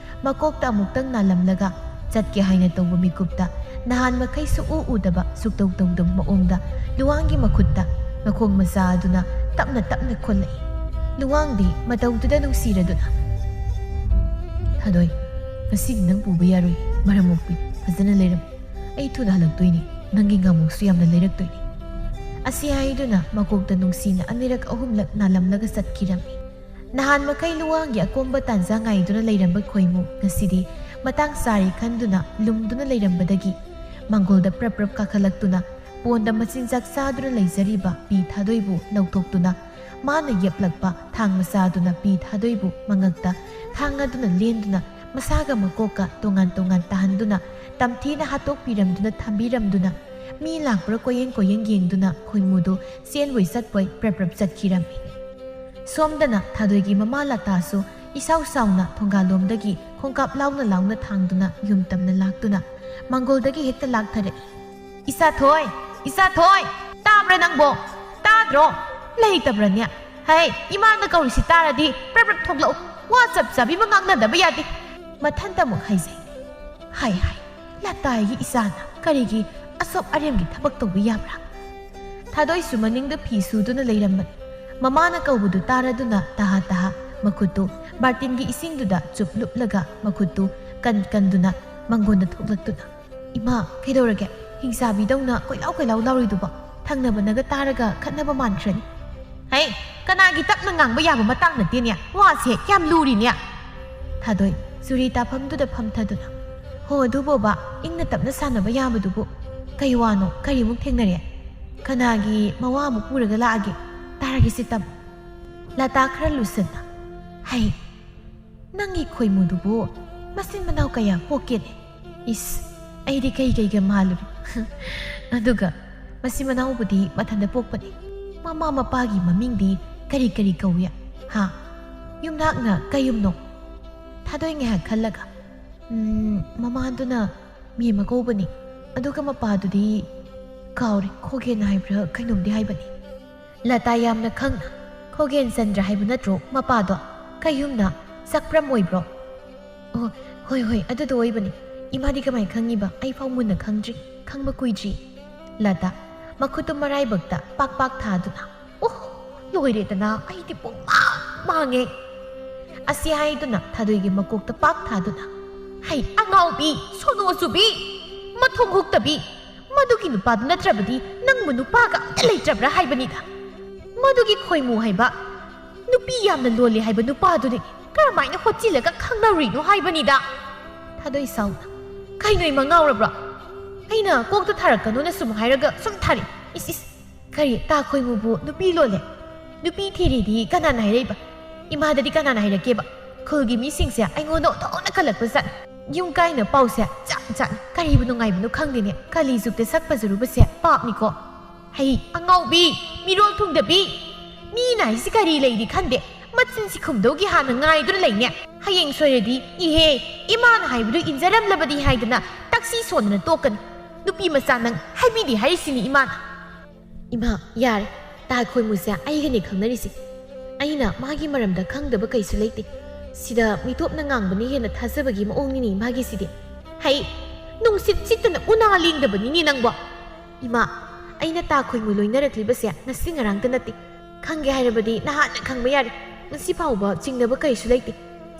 ꯃꯀꯣꯛꯇ ꯑꯃꯨꯛꯇꯪ ꯅꯥꯜꯂꯝꯂꯒ ꯆꯠꯀꯦ ꯍꯥꯏꯅ ꯇꯧꯕ ꯃꯤꯀꯨꯞꯇ ꯅꯍꯥꯟ ꯃꯈꯩ ꯁꯨꯛꯎ ꯎꯗꯕ ꯁꯨꯛꯇꯧ ꯇꯧꯗꯕ ꯃꯑꯣꯡꯗ ꯂꯨꯋꯥꯡꯒꯤ ꯃꯈꯨꯠꯇ ꯃꯈꯣꯡ ꯃꯆꯥ ꯑꯗꯨꯅ ꯇꯞꯅ ꯇꯞꯅ ꯈꯣꯜꯂꯛꯏ ꯂꯨꯋꯥꯡꯗꯤ ꯃꯇꯧꯗꯨꯗ ꯅꯨꯡꯁꯤꯔꯗꯨꯅ ꯊꯥꯗꯣꯏ ꯉꯁꯤꯗꯤ ꯅꯪ ꯄꯨꯕ ꯌꯥꯔꯣꯏ ꯃꯔꯝ ꯃꯣꯛꯄꯤ ꯐꯖꯅ ꯂꯩꯔꯝꯃꯨ ꯑꯩ ꯊꯨꯅ ꯍꯜꯂꯛꯇꯣꯏꯅꯤ ꯅꯪꯒꯤ ꯉꯥꯃꯨꯛꯁꯨ ꯌꯥꯝꯅ ꯂꯩꯔꯛꯇꯣꯏꯅꯤ ꯑꯁꯤ ꯍꯥꯏꯗꯨꯅ ꯃꯀꯣꯛꯇ ꯅꯨꯡꯁꯤꯅ ꯑꯅꯤꯔꯛ ꯑꯍꯨꯝꯂꯛ ꯅꯥꯜꯂꯝꯂꯒ ꯆꯠꯈꯤꯔꯝꯃꯤ ꯅꯍꯥꯟ ꯃꯈꯩ ꯂꯨꯋꯥꯡꯒꯤ ꯑꯀꯣꯝꯕ ꯇꯥꯟꯖꯥ ꯉꯥꯏꯗꯨꯅ ꯂꯩꯔꯝꯕ ꯈꯣꯏꯃꯨ ꯉꯁꯤꯗꯤ ꯃꯇꯥꯡ ꯆꯥꯔꯦ ꯈꯟꯗꯨꯅ ꯂꯨꯝꯗꯨꯅ ꯂꯩꯔꯝꯕꯗꯒꯤ ꯃꯪꯒꯣꯜꯗ ꯄ꯭ꯔꯞ ꯄ꯭ꯔꯞ ꯀꯥꯈꯠꯂꯛꯇꯨꯅ ꯄꯣꯟꯗ ꯃꯆꯤꯟꯖꯥꯛ ꯆꯥꯗꯨꯅ ꯂꯩꯖꯔꯤꯕ ꯄꯤ ꯊꯥꯗꯣꯏꯕꯨ ꯂꯧꯊꯣꯛꯇꯨꯅ ꯃꯥꯅ ꯌꯦꯞꯂꯛꯄ ꯊꯥꯡ ꯃꯆꯥꯗꯨꯅ ꯄꯤ ꯊꯥꯗꯣꯏꯕꯨ ꯃꯉꯛꯇ ꯊꯥꯡ ꯑꯗꯨꯅ ꯂꯦꯟꯗꯨꯅ ꯃꯁꯥꯒ ꯃꯀꯣꯛꯀ ꯇꯣꯉꯥꯟ ꯇꯣꯉꯥꯟ ꯇꯥꯍꯟꯗꯨꯅ ꯇꯝꯊꯤꯅ ꯍꯥꯠꯇꯣꯛꯄꯤꯔꯝꯗꯨꯅ ꯊꯝꯕꯤꯔꯝꯗꯨꯅ ꯃꯤ ꯂꯥꯛꯄ꯭ꯔꯥ ꯀꯣꯌꯦꯡ ꯀꯣꯌꯦꯡ ꯌꯦꯡꯗꯨꯅ ꯈꯣꯏꯃꯨꯗꯨ ꯆꯦꯟꯕꯣꯏ ꯆꯠꯄꯣꯏ ꯄ꯭ꯔꯞ ꯄ꯭ꯔꯞ ꯆꯠꯈꯤꯔꯝꯃꯤ ꯁꯣꯝꯗꯅ ꯊꯥꯗꯣꯏꯒꯤ ꯃꯃꯥ ꯂꯇꯥꯁꯨ ꯏꯁꯥꯎ ꯁꯥꯎꯅ ꯊꯣꯡꯒꯥꯜꯂꯣꯝꯗꯒꯤ ꯈꯣꯡꯀꯥꯞ ꯂꯥꯎꯅ ꯂꯥꯎꯅ ꯊꯥꯡꯗꯨꯅ ꯌꯨꯝ ꯇꯝꯅ ꯂꯥꯛꯇꯨꯅ ꯃꯪꯒꯣꯜꯗꯒꯤ ꯍꯦꯛꯇ ꯂꯥꯛꯊꯔꯛꯏ ꯏꯆꯥꯊꯣꯏ ꯏꯆꯥꯊꯣꯏ ꯇꯥꯕ꯭ꯔꯥ ꯅꯪꯕꯣ ꯇꯥꯗ꯭ꯔꯣ ꯂꯩꯇꯕ꯭ꯔꯅꯦ ꯍꯩ ꯏꯃꯥꯅ ꯀꯧꯔꯤꯁꯤ ꯇꯥꯔꯗꯤ ꯄ꯭ꯔꯞ ꯄ꯭ꯔꯞ ꯊꯣꯛꯂꯛꯎ ꯋꯥ ꯆꯞ ꯆꯥꯕꯤꯕ ꯉꯥꯡꯅꯗꯕ ꯌꯥꯗꯦ ꯃꯊꯟꯇ ꯑꯃꯨꯛ ꯍꯥꯏꯖꯩ ꯍꯥꯏ ꯂꯇꯥꯏꯒꯤ ꯏꯆꯥꯅ ꯀꯔꯤꯒꯤ ꯑꯁꯣꯞ ꯑꯔꯦꯝꯒꯤ ꯊꯕꯛ ꯇꯧꯕ ꯌꯥꯕ꯭ꯔꯥ ꯊꯥꯗꯣꯏꯁꯨ ꯃꯅꯤꯡꯗ ꯐꯤ ꯁꯨꯗꯨꯅ ꯂꯩꯔꯝꯕꯅꯤ ꯃꯃꯥꯅ ꯀꯧꯕꯗꯨ ꯇꯥꯔꯗꯨꯅ ꯇꯍꯥ ꯇꯍꯥ ꯃꯈꯨꯠꯇꯨ ꯕꯥꯔꯇꯤꯟꯒꯤ ꯏꯁꯤꯡꯗꯨꯗ ꯆꯨꯞ ꯂꯨꯞꯂꯒ ꯃꯈꯨꯠꯇꯨ ꯀꯟꯗꯨꯅ ꯃꯪꯒꯣꯟꯗ ꯊꯣꯛꯂꯛꯇꯨꯅ ꯏꯃꯥ ꯀꯩꯗꯧꯔꯒꯦ ꯍꯤꯡꯆꯥꯕꯤꯗꯧꯅ ꯀꯣꯏꯂꯥꯎ ꯂꯥꯎꯔꯤꯗꯨꯕꯣ ꯊꯪꯅꯕꯅꯒ ꯇꯥꯔꯒ ꯈꯠꯅꯕ ꯃꯥꯟꯈ꯭ꯔꯅꯤ ꯍꯩ ꯀꯅꯥꯒꯤ ꯇꯞꯅ ꯉꯥꯡꯕ ꯌꯥꯕ ꯃꯇꯥꯡ ꯅꯠꯇꯦꯅꯦ ꯋꯥꯁꯦ ꯌꯥꯝ ꯂꯨꯔꯤꯅꯦ ꯊꯥꯗꯣꯏ ꯆꯨꯔꯤ ꯇꯥꯐꯝꯗꯨꯗ ꯐꯝꯊꯗꯨꯅ ꯍꯣ ꯑꯗꯨꯕꯣꯕ ꯏꯪꯅ ꯇꯞꯅ ꯁꯥꯟꯅꯕ ꯌꯥꯕꯗꯨꯕꯨ ꯀꯩ ꯋꯥꯅꯣ ꯀꯔꯤꯃꯨꯛ ꯊꯦꯡꯅꯔꯦ ꯀꯅꯥꯒꯤ ꯃꯋꯥꯃꯨꯛ ꯄꯨꯔꯒ ꯂꯥꯛꯑꯒꯦ ꯇꯥꯔꯒꯦꯁꯤ ꯇꯝꯃꯨ ꯂꯇꯥ ꯈꯔ ꯂꯨꯁꯟꯅ ꯍꯩ ꯅꯪꯒꯤ ꯈꯣꯏꯃꯨꯗꯨꯕꯨ ꯃꯆꯤꯟ ꯃꯅꯥꯎ ꯀꯌꯥ ꯄꯣꯛꯀꯦꯅꯦ ꯏꯁ ꯑꯩꯗꯤ ꯀꯩꯒ ꯃꯥꯜꯂꯨꯔꯦ ꯑꯗꯨꯒ ꯃꯆꯤꯟ ꯃꯅꯥꯎꯕꯨꯗꯤ ꯃꯊꯟꯇ ꯄꯣꯛꯄꯅꯤ ꯃꯃꯥ ꯃꯄꯥꯒꯤ ꯃꯃꯤꯡꯗꯤ ꯀꯔꯤ ꯀꯧꯏ ꯍꯥ ꯌꯨꯝꯅꯥꯛꯅ ꯀꯩꯌꯨꯝꯅꯣ ꯊꯥꯗꯣꯏ ꯉꯥꯏꯍꯥꯛ ꯈꯜꯂꯒ ꯃꯃꯥꯗꯨꯅ ꯃꯦꯝꯃ ꯀꯧꯕꯅꯤ ꯑꯗꯨꯒ ꯃꯄꯥꯗꯨꯗꯤ ꯀꯥꯎꯔꯦ ꯈꯣꯒꯦꯟ ꯍꯥꯏꯕ꯭ꯔꯥ ꯀꯩꯅꯣꯝꯗꯤ ꯍꯥꯏꯕꯅꯤ ꯂꯇꯥ ꯌꯥꯝꯅ ꯈꯪꯅ ꯈꯣꯒꯦꯟ ꯆꯟꯗ꯭ꯔ ꯍꯥꯏꯕ ꯅꯠꯇ꯭ꯔꯣ ꯃꯄꯥꯗꯣ ꯀꯩꯌꯨꯝꯅ ꯆꯛꯄ꯭ꯔꯝ ꯑꯣꯏꯕ꯭ꯔꯣ ꯑꯣ ꯍꯣꯏ ꯑꯗꯨꯗꯣ ꯑꯣꯏꯕꯅꯤ ꯏꯃꯥꯗꯤ ꯀꯃꯥꯏ ꯈꯪꯉꯤꯕ ꯑꯩ ꯐꯥꯎ ꯃꯨꯟꯅ ꯈꯪꯗ꯭ꯔꯤ ꯈꯪꯕ ꯀꯨꯏꯗ꯭ꯔꯤ ꯂꯇꯥ ꯃꯈꯨꯠꯇꯨ ꯃꯔꯥꯏꯕꯛꯇ ꯄꯥꯛ ꯊꯥꯗꯨꯅ ꯑꯣ ꯂꯣꯏꯔꯦꯗꯅ ꯑꯩꯗꯤ ꯃꯥꯡꯉꯦ ꯑꯁꯤ ꯍꯥꯏꯗꯨꯅ ꯊꯥꯗꯣꯏꯒꯤ ꯃꯀꯣꯛꯇ ꯄꯥꯛ ꯊꯥꯗꯨꯅ ꯍꯩ ꯑꯉꯥꯎꯕꯤ ꯁꯣꯅꯣ ꯆꯨꯕꯤ ꯃꯊꯣꯡ ꯍꯨꯛꯇꯕꯤ ꯃꯗꯨꯒꯤ ꯅꯨꯄꯥꯗꯨ ꯅꯠꯇ꯭ꯔꯕꯗꯤ ꯅꯪꯕꯨ ꯅꯨꯄꯥꯒ ꯑꯝꯇ ꯂꯩꯇ꯭ꯔꯕ꯭ꯔꯥ ꯍꯥꯏꯕꯅꯤꯗ ꯃꯗꯨꯒꯤ ꯈꯣꯏꯃꯨ ꯍꯥꯏꯕ ꯅꯨꯄꯤ ꯌꯥꯝꯅ ꯂꯣꯜꯂꯦ ꯍꯥꯏꯕ ꯅꯨꯄꯥꯗꯨꯗꯤ ꯀꯔꯝꯃꯥꯏꯅ ꯍꯣꯠꯆꯤꯜꯂꯒ ꯈꯪꯅꯔꯨꯏꯅꯣ ꯍꯥꯏꯕꯅꯤꯗ ꯊꯥꯗꯣꯏ ꯁꯥꯎꯅ ꯀꯩꯅꯣ ꯏꯃꯥ ꯉꯥꯎꯔꯕ꯭ꯔꯣ ꯑꯩꯅ ꯀꯣꯛꯇ ꯊꯥꯔꯛꯀꯅꯣꯅ ꯁꯨꯝ ꯍꯥꯏꯔꯒ ꯁꯨꯝ ꯊꯥꯔꯛ ꯏꯁ ꯀꯔꯤ ꯇꯥ ꯈꯣꯏꯃꯨꯕꯨ ꯅꯨꯄꯤ ꯂꯣꯜꯂꯦ ꯅꯨꯄꯤ ꯊꯤꯔꯤꯗꯤ ꯀꯅꯥꯅ ꯍꯥꯏꯔꯛꯏꯕ ꯏꯃꯥꯗꯗꯤ ꯀꯅꯥꯅ ꯍꯥꯏꯔꯛꯀꯦꯕ ꯈꯨꯜꯒꯤ ꯃꯤꯁꯤꯡꯁꯦ ꯑꯩꯉꯣꯟꯗ ꯑꯣꯟꯊꯣꯛꯅ ꯀꯜꯂꯛꯄ ꯆꯠ ꯌꯨꯝ ꯀꯥꯏꯅ ꯄꯥꯎꯁꯦ ꯆꯠ ꯀꯔꯤꯕꯨ ꯅꯨꯡꯉꯥꯏꯕꯅꯣ ꯈꯪꯗꯦꯅꯦ ꯀꯥꯂꯤ ꯖꯨꯛꯇ ꯁꯛ ꯐꯖꯔꯨꯕꯁꯦ ꯄꯥꯞꯅꯤꯀꯣ ꯍꯩ ꯑꯉꯥꯎꯕꯤ ꯃꯤꯔꯣꯜ ꯊꯨꯡꯗꯕꯤ ꯃꯤꯅ ꯍꯥꯏꯁꯤ ꯀꯔꯤ ꯂꯩꯗꯤ ꯈꯟꯗꯦ ꯃꯆꯤꯟꯁꯤ ꯈꯨꯝꯗꯧꯒꯤ ꯍꯥꯟꯅ ꯉꯥꯏꯗꯨꯅ ꯂꯩꯅꯦ ꯍꯌꯦꯡ ꯁꯣꯏꯔꯗꯤ ꯏꯍꯦ ꯏꯃꯥꯅ ꯍꯥꯏꯕꯗꯨ ꯏꯟꯖꯔꯝꯂꯕꯗꯤ ꯍꯥꯏꯗꯅ ꯇꯛꯁꯤ ꯁꯣꯟꯗꯅ ꯇꯣꯛꯀꯅꯤ ꯅꯨꯄꯤ ꯃꯆꯥ ꯅꯪ ꯍꯥꯏꯕꯤꯗꯤ ꯍꯥꯏꯔꯤꯁꯤꯅꯤ ꯏꯃꯥꯅ ꯏꯃꯥ ꯌꯥꯔꯦ ꯇꯥ ꯈꯣꯏꯃꯨꯁꯦ ꯑꯩꯒꯅꯤ ꯈꯪꯅꯔꯤꯁꯤ ꯑꯩꯅ ꯃꯥꯒꯤ ꯃꯔꯝꯗ ꯈꯪꯗꯕ ꯀꯩꯁꯨ ꯂꯩꯇꯦ ꯁꯤꯗ ꯃꯤꯇꯣꯞꯅ ꯉꯥꯡꯕꯅ ꯍꯦꯟꯅ ꯊꯥꯖꯕꯒꯤ ꯃꯑꯣꯡꯅꯤꯅꯤ ꯃꯥꯒꯤꯁꯤꯗꯤ ꯍꯩ ꯅꯨꯡꯁꯤꯠ ꯁꯤꯠꯇꯅ ꯎꯅꯥ ꯂꯦꯡꯗꯕꯅꯤꯅꯦ ꯅꯪꯕꯣ ꯏꯃꯥ ꯑꯩꯅ ꯇꯥ ꯈꯣꯏꯃꯨ ꯂꯣꯏꯅꯔꯛꯂꯤꯕꯁꯦ ꯉꯁꯤ ꯉꯔꯥꯡꯇ ꯅꯠꯇꯦ ꯈꯪꯒꯦ ꯍꯥꯏꯔꯕꯗꯤ ꯅꯍꯥꯟꯅ ꯈꯪꯕ ꯌꯥꯔꯦ ꯉꯁꯤ ꯐꯥꯎꯕ ꯆꯤꯡꯅꯕ ꯀꯩꯁꯨ ꯂꯩꯇꯦ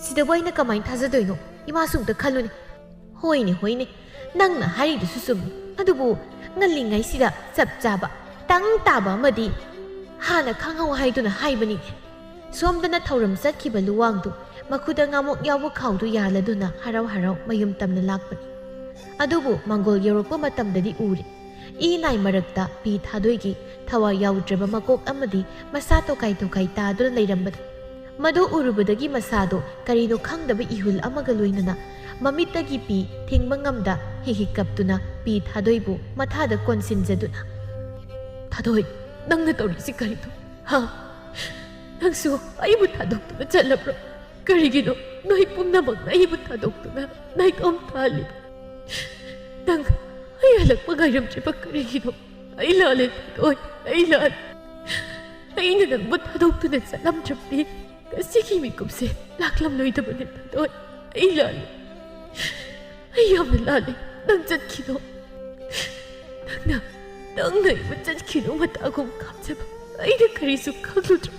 ꯁꯤꯗꯕꯨ ꯑꯩꯅ ꯀꯃꯥꯏꯅ ꯊꯥꯖꯗꯣꯏꯅꯣ ꯏꯃꯥꯁꯨ ꯑꯝꯇ ꯈꯜꯂꯨꯅꯦ ꯍꯣꯏꯅꯦ ꯅꯪꯅ ꯍꯥꯏꯔꯤꯗꯨꯁꯨ ꯆꯨꯝꯃꯤ ꯑꯗꯨꯕꯨ ꯉꯜꯂꯤꯉꯩꯁꯤꯗ ꯆꯞ ꯆꯥꯕ ꯇꯪ ꯇꯥꯕ ꯑꯃꯗꯤ ꯍꯥꯟꯅ ꯈꯪꯍꯧ ꯍꯥꯏꯗꯨꯅ ꯍꯥꯏꯕꯅꯤꯅꯦ ꯁꯣꯝꯗꯅ ꯊꯧꯔꯝ ꯆꯠꯈꯤꯕ ꯂꯨꯋꯥꯡꯗꯨ ꯃꯈꯨꯗ ꯉꯥꯃꯣꯛ ꯌꯥꯎꯕ ꯈꯥꯎꯗꯨ ꯌꯥꯜꯂꯗꯨꯅ ꯍꯔꯥꯎ ꯃꯌꯨꯝ ꯇꯝꯅ ꯂꯥꯛꯄꯅꯤ ꯑꯗꯨꯕꯨ ꯃꯪꯒꯣꯜ ꯌꯧꯔꯛꯄ ꯃꯇꯝꯗꯗꯤ ꯎꯔꯦ ꯏ ꯅꯥꯏ ꯃꯔꯛꯇ ꯄꯤ ꯊꯥꯗꯣꯏꯒꯤ ꯊꯋꯥꯏ ꯌꯥꯎꯗ꯭ꯔꯕ ꯃꯀꯣꯛ ꯑꯃꯗꯤ ꯃꯁꯥ ꯇꯣꯀꯥꯏ ꯇꯥꯗꯨꯅ ꯂꯩꯔꯝꯕꯗ ꯃꯗꯨ ꯎꯔꯨꯕꯗꯒꯤ ꯃꯁꯥꯗꯣ ꯀꯔꯤꯅꯣ ꯈꯪꯗꯕ ꯏꯍꯨꯜ ꯑꯃꯒ ꯂꯣꯏꯅꯅ ꯃꯃꯤꯠꯇꯒꯤ ꯄꯤ ꯊꯤꯡꯕ ꯉꯝꯗ ꯍꯤꯛ ꯀꯞꯇꯨꯅ ꯄꯤ ꯊꯥꯗꯣꯏꯕꯨ ꯃꯊꯥꯗ ꯀꯣꯟꯁꯤꯟꯖꯗꯨꯅ ꯊꯥꯗꯣꯏ ꯅꯪꯅ ꯇꯧꯔꯤꯁꯤ ꯀꯔꯤꯅꯣ ꯍꯥ ꯅꯪꯁꯨ ꯑꯩꯕꯨ ꯊꯥꯗꯣꯛꯇꯨꯅ ꯆꯠꯂꯕ꯭ꯔꯣ ꯀꯔꯤꯒꯤꯅꯣ ꯅꯣꯏ ꯄꯨꯝꯅꯃꯛꯅ ꯑꯩꯕꯨ ꯊꯥꯗꯣꯛꯇꯨꯅ ꯅꯥꯏꯇꯣꯝ ꯊꯥꯜꯂꯤꯕ ꯅꯪ ꯑꯩ ꯍꯜꯂꯛꯄ ꯉꯥꯏꯔꯝꯗ꯭ꯔꯤꯕ ꯀꯔꯤꯒꯤꯅꯣ ꯑꯩ ꯂꯥꯜꯂꯦ ꯊꯥꯗꯣꯏ ꯑꯩ ꯂꯥꯜꯂꯦ ꯑꯩꯅ ꯅꯪꯕꯨ ꯊꯥꯗꯣꯛꯇꯨꯅ ꯆꯠꯂꯝꯗ꯭ꯔꯕꯗꯤ ꯉꯁꯤꯒꯤ ꯃꯤꯀꯨꯞꯁꯦ ꯂꯥꯛꯂꯝꯂꯣꯏꯗꯕꯅꯤ ꯊꯥꯗꯣꯏ ꯑꯩ ꯂꯥꯜꯂꯦ ꯑꯩ ꯌꯥꯝꯅ ꯂꯥꯜꯂꯦ ꯅꯪ ꯆꯠꯈꯤꯅꯣ ꯅꯪꯅ ꯑꯩꯕꯨ ꯆꯠꯈꯤꯅꯣ ꯃꯇꯥꯒꯨꯝ ꯀꯥꯞꯆꯕ ꯑꯩꯅ ꯀꯔꯤꯁꯨ ꯈꯪꯂꯨꯗ꯭ꯔꯦ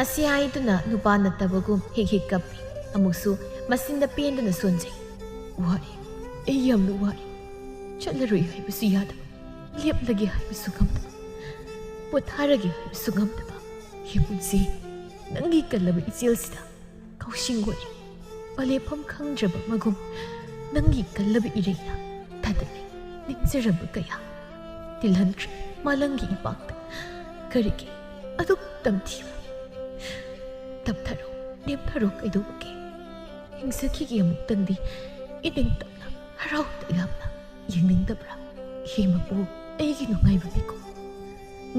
ꯑꯁꯤ ꯍꯥꯏꯗꯨꯅ ꯅꯨꯄꯥ ꯅꯠꯇꯕꯒꯨꯝ ꯍꯤꯛ ꯀꯞꯄꯤ ꯑꯃꯨꯛꯁꯨ ꯃꯁꯤꯟꯗ ꯄꯦꯟꯗꯨꯅ ꯁꯣꯟꯖꯩ ꯋꯥꯔꯦ ꯑꯩ ꯌꯥꯝꯅ ꯋꯥꯔꯦ ꯆꯠꯂꯔꯣꯏ ꯍꯥꯏꯕꯁꯨ ꯌꯥꯗꯕ ꯂꯦꯞꯂꯒꯦ ꯍꯥꯏꯕꯁꯨ ꯉꯝꯗꯕ ꯄꯣꯊꯥꯔꯒꯦ ꯍꯥꯏꯕꯁꯨ ꯉꯝꯗꯕ ꯄꯨꯟꯁꯤ ꯅꯪꯒꯤ ꯀꯜꯂꯕ ꯏꯆꯦꯜꯁꯤꯗ ꯀꯧꯁꯤꯡ ꯑꯣꯏꯔꯦ ꯄꯂꯦꯞꯐꯝ ꯈꯪꯗ꯭ꯔꯕ ꯃꯒꯨꯝ ꯅꯪꯒꯤ ꯀꯜꯂꯕ ꯏꯔꯩꯅ ꯊꯥꯗꯠꯂꯤ ꯅꯤꯡꯖꯔꯝꯕ ꯀꯌꯥ ꯇꯤꯜꯍꯟꯈ꯭ꯔꯦ ꯃꯥꯂꯪꯒꯤ ꯏꯄꯥꯛꯇ ꯀꯔꯤꯒꯤ ꯑꯗꯨꯛ ꯇꯝꯊꯤꯕ ꯇꯞꯊꯔꯣ ꯅꯦꯝꯊꯔꯣ ꯀꯩꯗꯧꯕꯒꯦ ꯍꯤꯡꯖꯈꯤꯒꯦ ꯑꯃꯨꯛꯇꯪꯗꯤ ꯏꯅꯤꯡ ꯇꯞꯅ ꯍꯔꯥꯎ ꯇꯌꯥꯝꯅ ꯌꯦꯡꯅꯤꯡꯗꯕ꯭ꯔꯥ ꯍꯦꯃꯕꯨ ꯑꯩꯒꯤ ꯅꯨꯡꯉꯥꯏꯕ ꯃꯤꯀꯨꯞ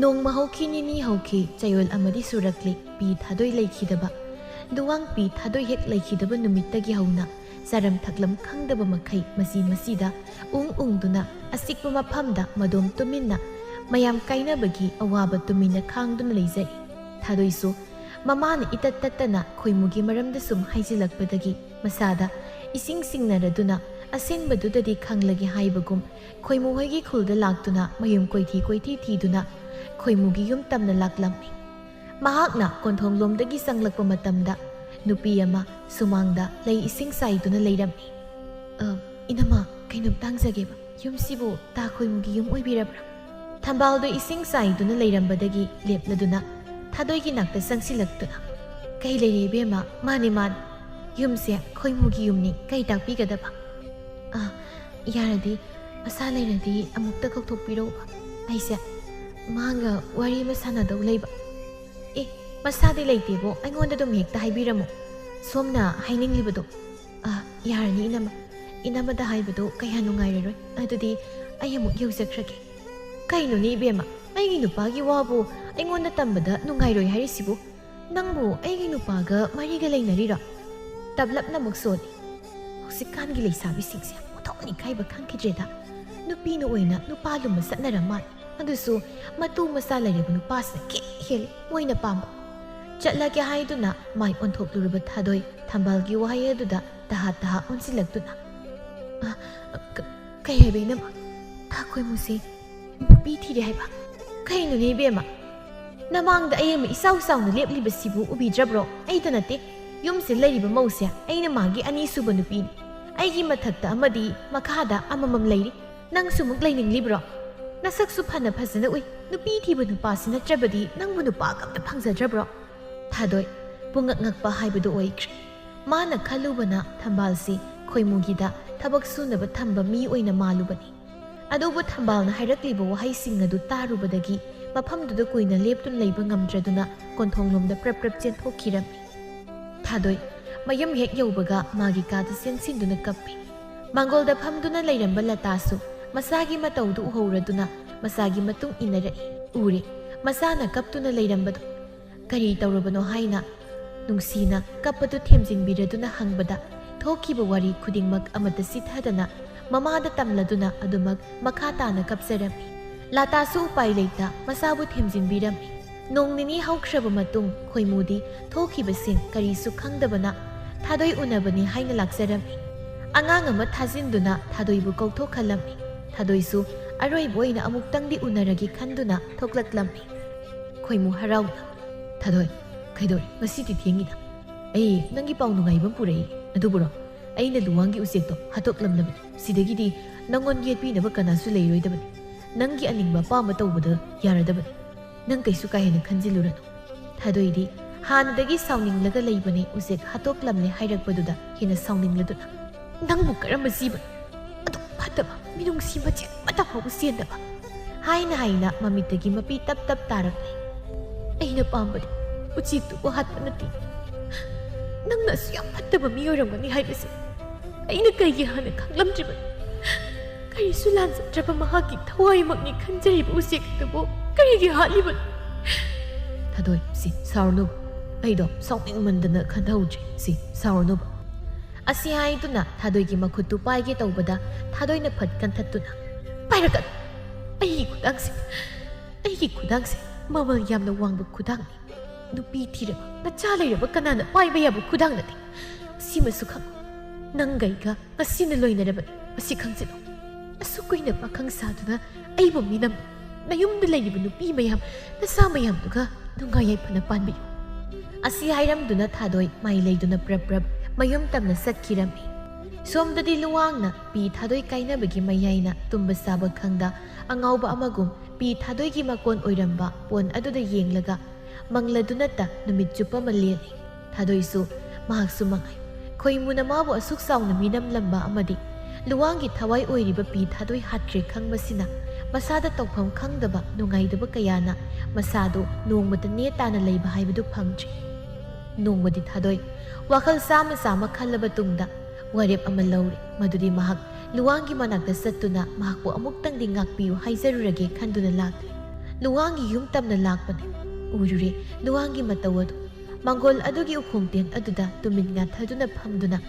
ꯅꯣꯡꯃ ꯍꯧꯈꯤ ꯅꯤꯅꯤ ꯍꯧꯈꯤ ꯆꯌꯣꯜ ꯑꯃꯗꯤ ꯁꯨꯔꯛꯂꯤ ꯄꯤ ꯊꯥꯗꯣꯏ ꯂꯩꯈꯤꯗꯕ ꯂꯨꯋꯥꯡ ꯄꯤ ꯊꯥꯗꯣꯏ ꯍꯦꯛ ꯂꯩꯈꯤꯗꯕ ꯅꯨꯃꯤꯠꯇꯒꯤ ꯍꯧꯅ ꯆꯥꯔꯝ ꯊꯛꯂꯝ ꯈꯪꯗꯕ ꯃꯈꯩ ꯃꯁꯤꯗ ꯎꯪꯗꯨꯅ ꯑꯆꯤꯛꯄ ꯃꯐꯝꯗ ꯃꯗꯣꯝ ꯇꯨꯃꯤꯟꯅ ꯃꯌꯥꯝ ꯀꯥꯏꯅꯕꯒꯤ ꯑꯋꯥꯕ ꯇꯨꯃꯤꯟꯅ ꯈꯥꯡꯗꯨꯅ ꯂꯩꯖꯔꯤ ꯊꯥꯗꯣꯏꯁꯨ ꯃꯃꯥꯅ ꯏꯇꯠ ꯇꯠꯇꯅ ꯈꯣꯏꯃꯨꯒꯤ ꯃꯔꯝꯗ ꯁꯨꯝ ꯍꯥꯏꯖꯤꯜꯂꯛꯄꯗꯒꯤ ꯃꯁꯥꯗ ꯏꯁꯤꯡ ꯁꯤꯡꯅꯔꯗꯨꯅ ꯑꯁꯦꯡꯕꯗꯨꯗꯗꯤ ꯈꯪꯂꯒꯦ ꯍꯥꯏꯕꯒꯨꯝ ꯈꯣꯏꯃꯨ ꯍꯣꯏꯒꯤ ꯈꯨꯜꯗ ꯂꯥꯛꯇꯨꯅ ꯃꯌꯨꯝ ꯀꯣꯏꯊꯤ ꯊꯤꯗꯨꯅ ꯈꯣꯏꯃꯨꯒꯤ ꯌꯨꯝ ꯇꯝꯅ ꯂꯥꯛꯂꯝꯃꯤ ꯃꯍꯥꯛꯅ ꯀꯣꯟꯊꯣꯡꯂꯣꯝꯗꯒꯤ ꯆꯪꯂꯛꯄ ꯃꯇꯝꯗ ꯅꯨꯄꯤ ꯑꯃ ꯁꯨꯃꯥꯡꯗ ꯂꯩ ꯏꯁꯤꯡ ꯆꯥꯏꯗꯨꯅ ꯂꯩꯔꯝꯃꯤ ꯏꯅꯝꯃ ꯀꯩꯅꯣꯝ ꯇꯥꯡꯖꯒꯦꯕ ꯌꯨꯝꯁꯤꯕꯨ ꯇꯥ ꯈꯣꯏꯃꯨꯒꯤ ꯌꯨꯝ ꯑꯣꯏꯕꯤꯔꯕ꯭ꯔꯥ ꯊꯝꯕꯥꯜꯗꯣ ꯏꯁꯤꯡ ꯆꯥꯏꯗꯨꯅ ꯂꯩꯔꯝꯕꯗꯒꯤ ꯂꯦꯞꯂꯗꯨꯅ ꯊꯥꯗꯣꯏꯒꯤ ꯅꯥꯛꯇ ꯆꯪꯁꯤꯜꯂꯛꯇꯨꯅ ꯀꯩ ꯂꯩꯔꯦ ꯏꯕꯦꯝꯃ ꯃꯥꯅꯦ ꯌꯨꯝꯁꯦ ꯈꯣꯏꯃꯨꯒꯤ ꯌꯨꯝꯅꯤ ꯀꯩ ꯇꯥꯛꯄꯤꯒꯗꯕ ꯌꯥꯔꯗꯤ ꯃꯁꯥ ꯂꯩꯔꯗꯤ ꯑꯃꯨꯛꯇ ꯀꯧꯊꯣꯛꯄꯤꯔꯛꯎꯕ ꯑꯩꯁꯦ ꯃꯥꯒ ꯋꯥꯔꯤ ꯑꯃ ꯁꯥꯟꯅꯗꯧ ꯂꯩꯕ ꯃꯁꯥꯗꯤ ꯂꯩꯇꯦꯕꯣ ꯑꯩꯉꯣꯟꯗ ꯑꯗꯨꯝ ꯍꯦꯛꯇ ꯍꯥꯏꯕꯤꯔꯝꯃꯣ ꯁꯣꯝꯅ ꯍꯥꯏꯅꯤꯡꯂꯤꯕꯗꯣ ꯌꯥꯔꯅꯤ ꯏꯅꯝꯃꯗ ꯍꯥꯏꯕꯗꯣ ꯀꯌꯥ ꯅꯨꯡꯉꯥꯏꯔꯔꯣꯏ ꯑꯗꯨꯗꯤ ꯑꯩ ꯑꯃꯨꯛ ꯌꯧꯖꯈ꯭ꯔꯒꯦ ꯀꯩꯅꯣꯅꯦ ꯏꯕꯦꯝꯃ ꯑꯩꯒꯤ ꯅꯨꯄꯥꯒꯤ ꯋꯥꯕꯨ ꯑꯩꯉꯣꯟꯗ ꯇꯝꯕꯗ ꯅꯨꯡꯉꯥꯏꯔꯣꯏ ꯍꯥꯏꯔꯤꯁꯤꯕꯨ ꯅꯪꯕꯨ ꯑꯩꯒꯤ ꯅꯨꯄꯥꯒ ꯃꯔꯤꯒ ꯂꯩꯅꯔꯤꯔꯣ ꯇꯞꯂꯞꯅ ꯑꯃꯨꯛ ꯁꯣꯜꯂꯤ ꯍꯧꯖꯤꯛꯀꯥꯟꯒꯤ ꯂꯩꯁꯥꯕꯤꯁꯤꯡꯁꯦ ꯃꯊꯧ ꯏꯀꯥꯏꯕ ꯈꯪꯈꯤꯗ꯭ꯔꯦꯗ ꯅꯨꯄꯤꯅ ꯑꯣꯏꯅ ꯅꯨꯄꯥ ꯂꯨꯝꯕ ꯆꯠꯅꯔ ꯃꯥꯜꯂꯤ ꯑꯗꯨꯁꯨ ꯃꯇꯨ ꯃꯆꯥ ꯂꯩꯔꯕ ꯅꯨꯄꯥꯁꯤꯅ ꯍꯦꯜꯂꯤ ꯃꯣꯏꯅ ꯄꯥꯝꯕ ꯆꯠꯂꯒꯦ ꯍꯥꯏꯗꯨꯅ ꯃꯥꯏ ꯑꯣꯟꯊꯣꯛꯂꯨꯔꯕ ꯊꯥꯗꯣꯏ ꯊꯝꯕꯥꯜꯒꯤ ꯋꯥꯍꯩ ꯑꯗꯨꯗ ꯇꯍꯥ ꯑꯣꯟꯁꯤꯜꯂꯛꯇꯨꯅ ꯀꯩ ꯍꯥꯏꯕ ꯏꯅꯝꯃ ꯇꯥ ꯈꯣꯏꯃꯨꯁꯤ ꯅꯨꯄꯤ ꯊꯤꯔꯦ ꯍꯥꯏꯕ ꯀꯩꯅꯣꯅꯦ ꯏꯕꯦꯝꯃ ꯅꯃꯥꯡꯗ ꯑꯩ ꯑꯃ ꯏꯆꯥꯎ ꯆꯥꯎꯅ ꯂꯦꯞꯂꯤꯕꯁꯤꯕꯨ ꯎꯕꯤꯗ꯭ꯔꯕ꯭ꯔꯣ ꯑꯩꯇ ꯅꯠꯇꯦ ꯌꯨꯝꯁꯦ ꯂꯩꯔꯤꯕ ꯃꯧꯁꯦ ꯑꯩꯅ ꯃꯥꯒꯤ ꯑꯅꯤꯁꯨꯕ ꯅꯨꯄꯤꯅꯤ ꯑꯩꯒꯤ ꯃꯊꯛꯇ ꯑꯃꯗꯤ ꯃꯈꯥꯗ ꯑꯃꯃꯝ ꯂꯩꯔꯤ ꯅꯪꯁꯨ ꯑꯃꯨꯛ ꯂꯩꯅꯤꯡꯂꯤꯕ꯭ꯔꯣ ꯅꯁꯛꯁꯨ ꯐꯖꯅ ꯎꯏ ꯅꯨꯄꯤ ꯊꯤꯕ ꯅꯨꯄꯥꯁꯤ ꯅꯠꯇ꯭ꯔꯕꯗꯤ ꯅꯪꯕꯨ ꯅꯨꯄꯥꯒ ꯑꯝꯇ ꯐꯪꯖꯗ꯭ꯔꯕ꯭ꯔꯣ ꯊꯥꯗꯣꯏ ꯄꯨꯡꯉꯛ ꯍꯥꯏꯕꯗꯨ ꯑꯣꯏꯈ꯭ꯔꯦ ꯃꯥꯅ ꯈꯜꯂꯨꯕꯅ ꯊꯝꯕꯥꯜꯁꯤ ꯈꯣꯏꯃꯨꯒꯤꯗ ꯊꯕꯛ ꯁꯨꯅꯕ ꯊꯝꯕ ꯃꯤ ꯑꯣꯏꯅ ꯃꯥꯜꯂꯨꯕꯅꯤ ꯑꯗꯨꯕꯨ ꯊꯝꯕꯥꯜꯅ ꯍꯥꯏꯔꯛꯂꯤꯕ ꯋꯥꯍꯩꯁꯤꯡ ꯑꯗꯨ ꯇꯥꯔꯨꯕꯗꯒꯤ ꯃꯐꯝꯗꯨꯗ ꯀꯨꯏꯅ ꯂꯦꯞꯇꯨꯅ ꯂꯩꯕ ꯉꯝꯗ꯭ꯔꯗꯨꯅ ꯀꯣꯟꯊꯣꯡꯂꯣꯝꯗ ꯄ꯭ꯔꯞ ꯄ꯭ꯔꯞ ꯆꯦꯟꯊꯣꯛꯈꯤꯔꯝꯃꯤ꯫ ꯊꯥꯗꯣꯏ ꯃꯌꯨꯝ ꯍꯦꯛ ꯌꯧꯕꯒ ꯃꯥꯒꯤ ꯀꯥꯗ ꯆꯦꯟꯁꯤꯟꯗꯨꯅ ꯀꯞꯄꯤ꯫ ꯃꯥꯡꯒꯣꯜꯗ ꯐꯝꯗꯨꯅ ꯂꯩꯔꯝꯕ ꯂꯇꯥꯁꯨ ꯃꯁꯥꯒꯤ ꯃꯇꯧꯗꯨ ꯎꯍꯧꯔꯗꯨꯅ ꯃꯁꯥꯒꯤ ꯃꯇꯨꯡ ꯏꯟꯅꯔꯛꯏ꯫ ꯎꯔꯦ ꯃꯁꯥꯅ ꯀꯞꯇꯨꯅ ꯂꯩꯔꯝꯕꯗꯨ꯫ ꯀꯔꯤ ꯇꯧꯔꯕꯅꯣ ꯍꯥꯏꯅ ꯅꯨꯡꯁꯤꯅ ꯀꯞꯄꯗꯨ ꯊꯦꯝꯖꯤꯟꯕꯤꯔꯗꯨꯅ ꯍꯪꯕꯗ ꯊꯣꯛꯈꯤꯕ ꯋꯥꯔꯤ ꯈꯨꯗꯤꯡꯃꯛ ꯑꯃꯠꯇ ꯆꯤꯊꯗꯅ ꯃꯃꯥꯗ ꯇꯝꯂꯗꯨꯅ ꯑꯗꯨꯃꯛ ꯃꯈꯥ ꯇꯥꯅ ꯀꯞꯆꯔꯝꯃꯤ꯫ ꯂꯇꯥꯁꯨ ꯎꯄꯥꯏ ꯂꯩꯇ ꯃꯁꯥꯕꯨ ꯊꯦꯝꯖꯤꯟꯕꯤꯔꯝꯃꯤ꯫ ꯅꯣꯡ ꯅꯤꯅꯤ ꯍꯧꯈ꯭ꯔꯕ ꯃꯇꯨꯡ ꯈꯣꯏꯃꯨꯗꯤ ꯊꯣꯛꯈꯤꯕꯁꯤꯡ ꯀꯔꯤꯁꯨ ꯈꯪꯗꯕꯅ ꯊꯥꯗꯣꯏ ꯎꯅꯕꯅꯤ ꯍꯥꯏꯅ ꯂꯥꯛꯆꯔꯝꯃꯤ꯫ ꯑꯉꯥꯡ ꯑꯃ ꯊꯥꯖꯤꯟꯗꯨꯅ ꯊꯥꯗꯣꯏꯕꯨ ꯀꯧꯊꯣꯛꯍꯜꯂꯝꯃꯤ꯫ ꯊꯥꯗꯣꯏꯁꯨ ꯑꯔꯣꯏꯕ ꯑꯣꯏꯅ ꯑꯃꯨꯛꯇꯪꯗꯤ ꯎꯅꯔꯒꯦ ꯈꯟꯗꯨꯅ ꯊꯣꯛꯂꯛꯂꯝꯃꯤ꯫ ꯈꯣꯏꯃꯨ ꯍꯔꯥꯎꯅ ꯊꯥꯗꯣꯏ ꯀꯩꯗꯧꯔꯦ ꯉꯁꯤꯗꯤ ꯊꯦꯡꯉꯤꯗ? ꯑꯩ ꯅꯪꯒꯤ ꯄꯥꯎ ꯅꯨꯡꯉꯥꯏꯕ ꯑꯃ ꯄꯨꯔꯛꯏ ꯑꯗꯨꯕꯨꯔꯣ? ꯑꯩꯅ ꯂꯨꯋꯥꯡꯒꯤ ꯎꯆꯦꯛꯇꯣ ꯍꯥꯠꯇꯣꯛꯂꯝꯂꯕꯅꯤ꯫ ꯁꯤꯗꯒꯤꯗꯤ ꯅꯪꯉꯣꯟ ꯌꯦꯠꯄꯤꯅꯕ ꯀꯅꯥꯁꯨ ꯂꯩꯔꯣꯏꯗꯕꯅꯤ꯫ ꯅꯪꯒꯤ ꯑꯅꯤꯡꯕ ꯑꯄꯥꯝꯕ ꯇꯧꯕꯗ ꯌꯥꯔꯗꯕꯅꯤ꯫ ꯅꯪ ꯀꯩꯁꯨ ꯀꯥ ꯍꯦꯟꯅ ꯈꯟꯖꯤꯜꯂꯨꯔꯅꯨ꯫ ꯊꯥꯗꯣꯏꯗꯤ ꯍꯥꯟꯅꯗꯒꯤ ꯁꯥꯎꯅꯤꯡꯂꯒ ꯂꯩꯕꯅꯦ ꯎꯆꯦꯛ ꯍꯥꯠꯇꯣꯛꯂꯝꯂꯦ ꯍꯥꯏꯔꯛꯄꯗꯨꯗ ꯍꯦꯟꯅ ꯁꯥꯎꯅꯤꯡꯂꯗꯨꯅ ꯅꯪꯕꯨ ꯀꯔꯝꯕ ꯖꯤꯕꯅꯣ? ꯑꯗꯨꯛ ꯐꯠꯇꯕ ꯃꯤꯅꯨꯡꯁꯤ ꯃꯆꯦꯠ ꯑꯃꯠꯇ ꯐꯥꯎꯕ ꯆꯦꯟꯗꯕ ꯍꯥꯏꯅ ꯃꯃꯤꯠꯇꯒꯤ ꯃꯄꯤ ꯇꯞ ꯇꯞ ꯇꯥꯔꯛꯂꯦ꯫ ꯑꯩꯅ ꯄꯥꯝꯕꯗꯤ ꯎꯆꯦꯛꯇꯨꯕꯨ ꯍꯥꯠꯄ ꯅꯠꯇꯦ꯫ ꯅꯪꯅ ꯑꯁꯨꯛ ꯌꯥꯝ ꯐꯠꯇꯕ ꯃꯤ ꯑꯣꯏꯔꯝꯒꯅꯤ ꯍꯥꯏꯕꯁꯦ ꯑꯩꯅ ꯀꯩꯒꯤ ꯍꯥꯟꯅ ꯈꯪꯂꯝꯗ꯭ꯔꯤꯕꯅꯤ? ꯀꯔꯤꯁꯨ ꯂꯥꯟꯖꯗ꯭ꯔꯕ ꯃꯍꯥꯛꯀꯤ ꯊꯋꯥꯏꯃꯛꯅꯤ ꯈꯟꯖꯔꯤꯕ ꯎꯆꯦꯛꯇꯨꯕꯨ ꯀꯔꯤꯒꯤ ꯍꯥꯠꯂꯤꯕꯅꯣ? ꯊꯥꯗꯣꯏ ꯁꯥꯎꯔꯅꯨꯕ꯫ ꯑꯩꯗꯣ ꯁꯥꯎꯅꯤꯡꯃꯟꯗꯅ ꯈꯟꯊꯍꯧꯗ꯭ꯔꯦ ꯁꯥꯎꯔꯅꯨꯕ꯫ ꯑꯁꯤ ꯍꯥꯏꯗꯨꯅ ꯊꯥꯗꯣꯏꯒꯤ ꯃꯈꯨꯠꯇꯨ ꯄꯥꯏꯒꯦ ꯇꯧꯕꯗ ꯊꯥꯗꯣꯏꯅ ꯐꯠ ꯀꯟꯊꯠꯇꯨꯅ ꯄꯥꯏꯔꯛꯀꯅꯨ꯫ ꯑꯩꯒꯤ ꯈꯨꯗꯥꯡꯁꯦ ꯃꯃꯜ ꯌꯥꯝꯅ ꯋꯥꯡꯕ ꯈꯨꯗꯥꯡꯅꯤ꯫ ꯅꯨꯄꯤ ꯊꯤꯔꯕ ꯅꯆꯥ ꯂꯩꯔꯕ ꯀꯅꯥꯅ ꯄꯥꯏꯕ ꯌꯥꯕ ꯈꯨꯗꯥꯡ ꯅꯠꯇꯦ꯫ ꯁꯤꯃꯁꯨ ꯈꯪꯉꯨ ꯅꯪꯒꯩꯒ ꯉꯁꯤꯅ ꯂꯣꯏꯅꯔꯕꯅꯤ ꯃꯁꯤ ꯈꯪꯖꯤꯜꯂꯨ꯫ ꯑꯁꯨꯛ ꯀꯨꯏꯅ ꯄꯥꯈꯪ ꯁꯥꯗꯨꯅ ꯑꯩꯕꯨ ꯃꯤꯅꯝ ꯅꯌꯨꯝꯗ ꯂꯩꯔꯤꯕ ꯅꯨꯄꯤ ꯃꯌꯥꯝ ꯅꯆꯥ ꯃꯌꯥꯝꯗꯨꯒ ꯅꯨꯡꯉꯥꯏ ꯌꯥꯏꯐꯅ ꯄꯥꯟꯕꯤꯌꯨ꯫ ꯑꯁꯤ ꯍꯥꯏꯔꯝꯗꯨꯅ ꯊꯥꯗꯣꯏ ꯃꯥꯏ ꯂꯩꯗꯨꯅ ꯄ꯭ꯔꯞ ꯄ꯭ꯔꯞ ꯃꯌꯨꯝ ꯇꯝꯅ ꯆꯠꯈꯤꯔꯝꯃꯤ꯫ ꯁꯣꯝꯗꯗꯤ ꯂꯨꯋꯥꯡꯅ ꯄꯤ ꯊꯥꯗꯣꯏ ꯀꯥꯏꯅꯕꯒꯤ ꯃꯌꯥꯏꯅ ꯇꯨꯝꯕ ꯆꯥꯕ ꯈꯪꯗ ꯑꯉꯥꯎꯕ ꯑꯃꯒꯨꯝ ꯄꯤ ꯊꯥꯗꯣꯏꯒꯤ ꯃꯀꯣꯟ ꯑꯣꯏꯔꯝꯕ ꯄꯣꯟ ꯑꯗꯨꯗ ꯌꯦꯡꯂꯒ ꯃꯪꯂꯗꯨꯅꯇ ꯅꯨꯃꯤꯠ ꯆꯨꯞꯄ ꯑꯃ ꯂꯦꯜꯂꯤ꯫ ꯊꯥꯗꯣꯏꯁꯨ ꯃꯍꯥꯛꯁꯨ ꯃꯉꯥꯏ꯫ ꯈꯣꯏꯃꯨꯅ ꯃꯥꯕꯨ ꯑꯁꯨꯛ ꯆꯥꯎꯅ ꯃꯤꯅꯝꯂꯝꯕ ꯑꯃꯗꯤ ꯂꯨꯋꯥꯡꯒꯤ ꯊꯋꯥꯏ ꯑꯣꯏꯔꯤꯕ ꯄꯤ ꯊꯥꯗꯣꯏ ꯍꯥꯠꯈ꯭ꯔꯦ ꯈꯪꯕꯁꯤꯅ ꯃꯁꯥꯗ ꯇꯧꯐꯝ ꯈꯪꯗꯕ ꯅꯨꯡꯉꯥꯏꯇꯕ ꯀꯌꯥꯅ ꯃꯁꯥꯗꯨ ꯅꯣꯡꯃꯇ ꯅꯦꯇꯥꯅ ꯂꯩꯕ ꯍꯥꯏꯕꯗꯨ ꯐꯪꯗ꯭ꯔꯤ꯫ ꯅꯣꯡꯃꯗꯤ ꯊꯥꯗꯣꯏ ꯋꯥꯈꯜ ꯆꯥꯝꯃ ꯈꯜꯂꯕ ꯇꯨꯡꯗ ꯋꯥꯔꯦꯞ ꯑꯃ ꯂꯧꯔꯦ ꯃꯗꯨꯗꯤ ꯃꯍꯥꯛ ꯂꯨꯋꯥꯡꯒꯤ ꯃꯅꯥꯛꯇ ꯆꯠꯇꯨꯅ ꯃꯍꯥꯛꯄꯨ ꯑꯃꯨꯛꯇꯪꯗꯤ ꯉꯥꯛꯄꯤꯌꯨ ꯍꯥꯏꯖꯔꯨꯔꯒꯦ ꯈꯟꯗꯨꯅ ꯂꯥꯛꯂꯦ꯫ ꯂꯨꯋꯥꯡꯒꯤ ꯌꯨꯝ ꯇꯝꯅ ꯂꯥꯛꯄꯅꯦ꯫ ꯎꯔꯨꯔꯦ ꯂꯨꯋꯥꯡꯒꯤ ꯃꯇꯧ ꯑꯗꯨ꯫ ꯃꯥꯡꯒꯣꯜ ꯑꯗꯨꯒꯤ ꯎꯈꯣꯡꯇꯦꯟ ꯑꯗꯨꯗ ꯇꯨꯃꯤꯟ ꯉꯥꯊꯗꯨꯅ ꯐꯝꯗꯨꯅ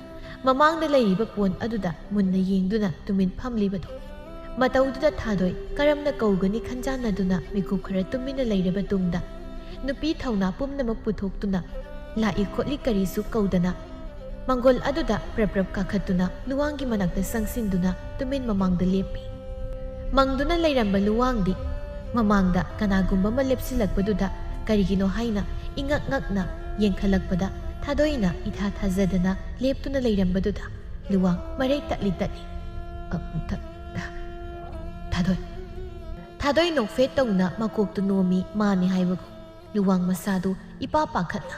ꯃꯃꯥꯡꯗ ꯂꯩꯔꯤꯕ ꯄꯣꯟ ꯑꯗꯨꯗ ꯃꯨꯟꯅ ꯌꯦꯡꯗꯨꯅ ꯇꯨꯃꯤꯟ ꯐꯝꯂꯤꯕꯗꯣ꯫ ꯃꯇꯧꯗꯨꯗ ꯊꯥꯗꯣꯏ ꯀꯔꯝꯅ ꯀꯧꯒꯅꯤ ꯈꯟꯖꯥꯟꯅꯗꯨꯅ ꯃꯤꯀꯨꯞ ꯈꯔ ꯇꯨꯃꯤꯟꯅ ꯂꯩꯔꯕ ꯇꯨꯡꯗ ꯅꯨꯄꯤ ꯊꯧꯅꯥ ꯄꯨꯝꯅꯃꯛ ꯄꯨꯊꯣꯛꯇꯨꯅ ꯂꯥꯛꯏ ꯈꯣꯠꯂꯤ ꯀꯔꯤꯁꯨ ꯀꯧꯗꯅ ꯃꯥꯡꯒꯣꯜ ꯑꯗꯨꯗ ꯄ꯭ꯔꯞ ꯄ꯭ꯔꯞ ꯀꯥꯈꯠꯇꯨꯅ ꯂꯨꯋꯥꯡꯒꯤ ꯃꯅꯥꯛꯇ ꯆꯪꯁꯤꯟꯗꯨꯅ ꯇꯨꯃꯤꯟ ꯃꯃꯥꯡꯗ ꯂꯦꯞꯄꯤ꯫ ꯃꯪꯗꯨꯅ ꯂꯩꯔꯝꯕ ꯂꯨꯋꯥꯡꯗꯤ ꯃꯃꯥꯡꯗ ꯀꯅꯥꯒꯨꯝꯕ ꯑꯃ ꯂꯦꯞꯁꯤꯜꯂꯛꯄꯗꯨꯗ ꯀꯔꯤꯒꯤꯅꯣ ꯍꯥꯏꯅ ꯏꯉꯛ ꯉꯛꯅ ꯌꯦꯡꯈꯠꯂꯛꯄꯗ ꯊꯥꯗꯣꯏꯅ ꯏꯊꯥ ꯊꯥꯖꯗꯅ ꯂꯦꯞꯇꯨꯅ ꯂꯩꯔꯝꯕꯗꯨꯗ ꯂꯨꯋꯥꯡ ꯃꯔꯩ ꯇꯠꯂꯤ ꯊꯥꯗꯣꯏ ꯅꯣꯛꯐꯦꯠ ꯇꯧꯅ ꯃꯀꯣꯛꯇꯨ ꯅꯣꯝꯃꯤ ꯃꯥꯅꯤ ꯍꯥꯏꯕꯒꯨꯝ ꯂꯨꯋꯥꯡ ꯃꯁꯥꯗꯨ ꯏꯄꯥ ꯄꯥꯈꯠꯅ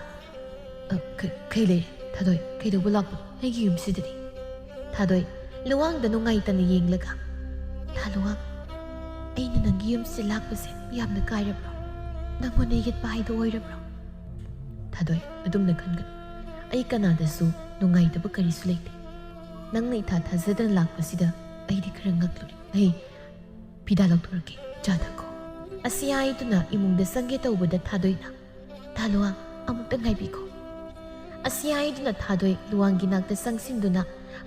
ꯀꯩ ꯂꯩꯔꯦ ꯊꯥꯗꯣꯏ ꯀꯩꯗꯧꯕ ꯂꯥꯛꯄꯅꯣ ꯑꯩꯒꯤ ꯌꯨꯝꯁꯤꯗꯗꯤ? ꯊꯥꯗꯣꯏ ꯂꯨꯋꯥꯡꯗ ꯅꯨꯡꯉꯥꯏꯇꯅ ꯌꯦꯡꯂꯒ ꯂꯨꯋꯥꯡ ꯑꯩꯅ ꯅꯪꯒꯤ ꯌꯨꯝꯁꯦ ꯂꯥꯛꯄꯁꯦ ꯌꯥꯝꯅ ꯀꯥꯏꯔꯕ꯭ꯔꯣ? ꯅꯪꯉꯣꯟꯗ ꯌꯦꯠꯄ ꯍꯥꯏꯗꯣ ꯑꯣꯏꯔꯕ꯭ꯔꯣ? ꯊꯥꯗꯣꯏ ꯑꯗꯨꯝꯅ ꯈꯟꯒꯅꯨ꯫ ꯑꯩ ꯀꯅꯥꯗꯁꯨ ꯅꯨꯡꯉꯥꯏꯇꯕ ꯀꯔꯤꯁꯨ ꯂꯩꯇꯦ꯫ ꯅꯪꯅ ꯏꯊꯥ ꯊꯥꯖꯗꯅ ꯂꯥꯛꯄꯁꯤꯗ ꯑꯩꯗꯤ ꯈꯔ ꯉꯛꯂꯨꯔꯦ꯫ ꯑꯩ ꯐꯤꯗꯥ ꯂꯧꯊꯣꯔꯛꯀꯦ ꯆꯥ ꯊꯛꯈꯣ꯫ ꯑꯁꯤ ꯍꯥꯏꯗꯨꯅ ꯏꯃꯨꯡꯗ ꯆꯪꯒꯦ ꯇꯧꯕꯗ ꯊꯥꯗꯣꯏꯅ ꯂꯨꯋꯥꯡ ꯑꯃꯨꯛꯇ ꯉꯥꯏꯕꯤꯈꯣ꯫ ꯑꯁꯤ ꯍꯥꯏꯗꯨꯅ ꯊꯥꯗꯣꯏ ꯂꯨꯋꯥꯡꯒꯤ ꯅꯥꯛꯇ ꯆꯪꯁꯤꯟꯗꯨꯅ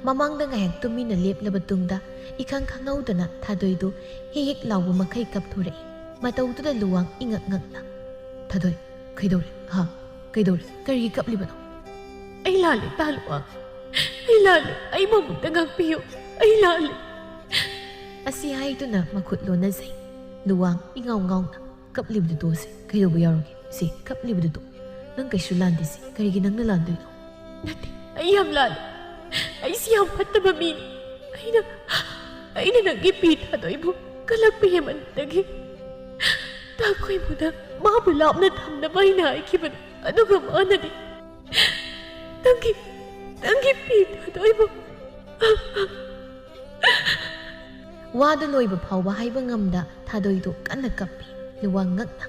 ꯃꯃꯥꯡꯗ ꯉꯥꯏꯍꯥꯛ ꯇꯨꯃꯤꯟꯅ ꯂꯦꯞꯂꯕ ꯇꯨꯡꯗ ꯏꯈꯪ ꯈꯪꯍꯧꯗꯅ ꯊꯥꯗꯣꯏꯗꯨ ꯍꯦꯛ ꯍꯦꯛ ꯂꯥꯎꯕ ꯃꯈꯩ ꯀꯞꯊꯣꯔꯛꯏ꯫ ꯃꯇꯧꯗꯨꯗ ꯂꯨꯋꯥꯡ ꯏꯉꯛ ꯉꯛꯅ ꯊꯥꯗꯣꯏ ꯀꯩꯗꯧꯔꯦ ꯀꯩꯗꯧꯔꯦ ꯀꯔꯤꯒꯤ ꯀꯞꯂꯤꯕꯅꯣ? ꯑꯩ ꯂꯥꯜꯂꯦ ꯂꯨꯋꯥꯡ ꯑꯩ ꯂꯥꯜꯂꯦ ꯑꯩꯕꯨ ꯑꯃꯨꯛꯇ ꯉꯥꯛꯄꯤꯌꯨ ꯑꯩ ꯂꯥꯜꯂꯦ꯫ ꯑꯁꯤ ꯍꯥꯏꯗꯨꯅ ꯃꯈꯨꯠ ꯂꯣꯟꯅꯖꯩ꯫ ꯂꯨꯋꯥꯡ ꯏꯉꯥꯎ ꯉꯥꯎꯅ ꯀꯞꯂꯤꯕꯗꯨ ꯇꯣꯛꯑꯁꯦ ꯀꯩꯗꯧꯕ ꯌꯥꯎꯔꯒꯦ ꯀꯞꯂꯤꯕꯗꯨ ꯇꯣꯛ ꯅꯪ ꯀꯩꯁꯨ ꯂꯥꯟꯗꯦ ꯀꯔꯤꯒꯤ ꯅꯪꯅ ꯂꯥꯟꯗꯣꯏꯅꯣ? ꯅꯠꯇꯦ ꯑꯩ ꯌꯥꯝ ꯂꯥꯜꯂꯦ ꯑꯩꯁꯤ ꯌꯥꯝ ꯐꯠꯇꯕ ꯃꯤꯅꯤ꯫ ꯑꯩꯅ ꯅꯪꯒꯤ ꯄꯤ ꯊꯥꯗꯣꯏꯕꯨ ꯀꯜꯂꯛꯄ ꯍꯦꯟꯃꯟꯕꯗꯒꯤ ꯈꯣꯏꯃꯨꯅ ꯃꯥꯕꯨ ꯂꯥꯞꯅ ꯊꯝꯅꯕ ꯑꯩꯅ ꯍꯥꯏꯈꯤꯕꯅꯤ ꯑꯗꯨꯒ ꯃꯥꯅꯗꯤ ꯅꯪꯒꯤ ꯄꯤ ꯊꯥꯗꯣꯏꯕꯨ ꯋꯥꯗꯨ ꯂꯣꯏꯕ ꯐꯥꯎꯕ ꯍꯥꯏꯕ ꯉꯝꯗ ꯊꯥꯗꯣꯏꯗꯨ ꯀꯟꯅ ꯀꯞꯄꯤ ꯂꯨꯋꯥꯡ ꯉꯛꯅ